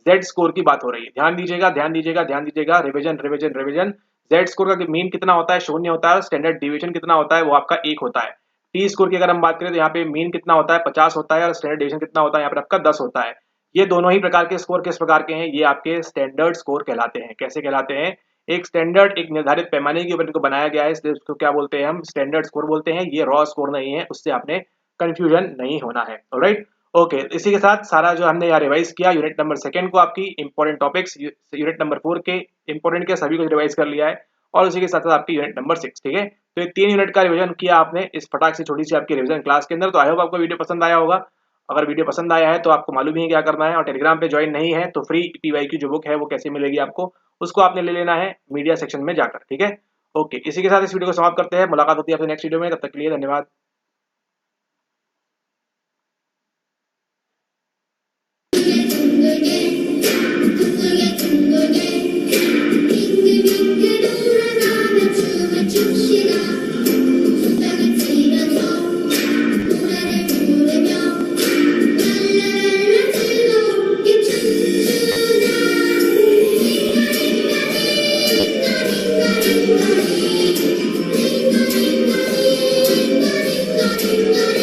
जेड स्कोर की बात हो रही है। ध्यान दीजिएगा ध्यान दीजिएगा ध्यान दीजिएगा, revision revision revision. Z score का मीन कितना होता है, शून्य होता है, स्टैंडर्ड डिविएशन कितना होता है, वो आपका 1 होता है। टी स्कोर की अगर हम बात करें तो यहाँ पे मीन कितना होता है, 50 होता है, और स्टैंडर्ड डिविएशन कितना होता है, यहाँ पर आपका 10 होता है। ये दोनों ही प्रकार के स्कोर किस प्रकार के हैं, ये आपके स्टैंडर्ड स्कोर कहलाते हैं। कैसे कहलाते हैं, एक स्टैंडर्ड एक निर्धारित पैमाने के ऊपर इनको बनाया गया है, इसलिए उसको क्या बोलते हैं हम, स्टैंडर्ड स्कोर बोलते हैं। ये रॉ स्कोर नहीं है, उससे आपने कंफ्यूजन नहीं होना है। ऑलराइट, ओके, इसी के साथ सारा जो हमने यहाँ रिवाइज किया यूनिट नंबर 2 को, आपकी इंपॉर्टेंट टॉपिक्स यूनिट नंबर 4 के इंपॉर्टेंट के सभी को रिवाइज कर लिया है, और उसी के साथ साथ आपकी यूनिट नंबर 6, ठीक है। तो ये 3 यूनिट का रिवीजन किया आपने इस फटाक से छोटी सी आपकी रिवीजन क्लास के अंदर। तो आई होप आपको वीडियो पसंद आया होगा। अगर वीडियो पसंद आया है तो आपको मालूम ही है क्या करना है, और टेलीग्राम पे ज्वाइन नहीं है तो फ्री पीवाईक्यू जो बुक है वो कैसे मिलेगी आपको, उसको आपने ले लेना है मीडिया सेक्शन में जाकर, ठीक है। ओके, इसी के साथ इस वीडियो को समाप्त करते हैं, मुलाकात होती है आपसे नेक्स्ट वीडियो में, तब तक के लिए धन्यवाद।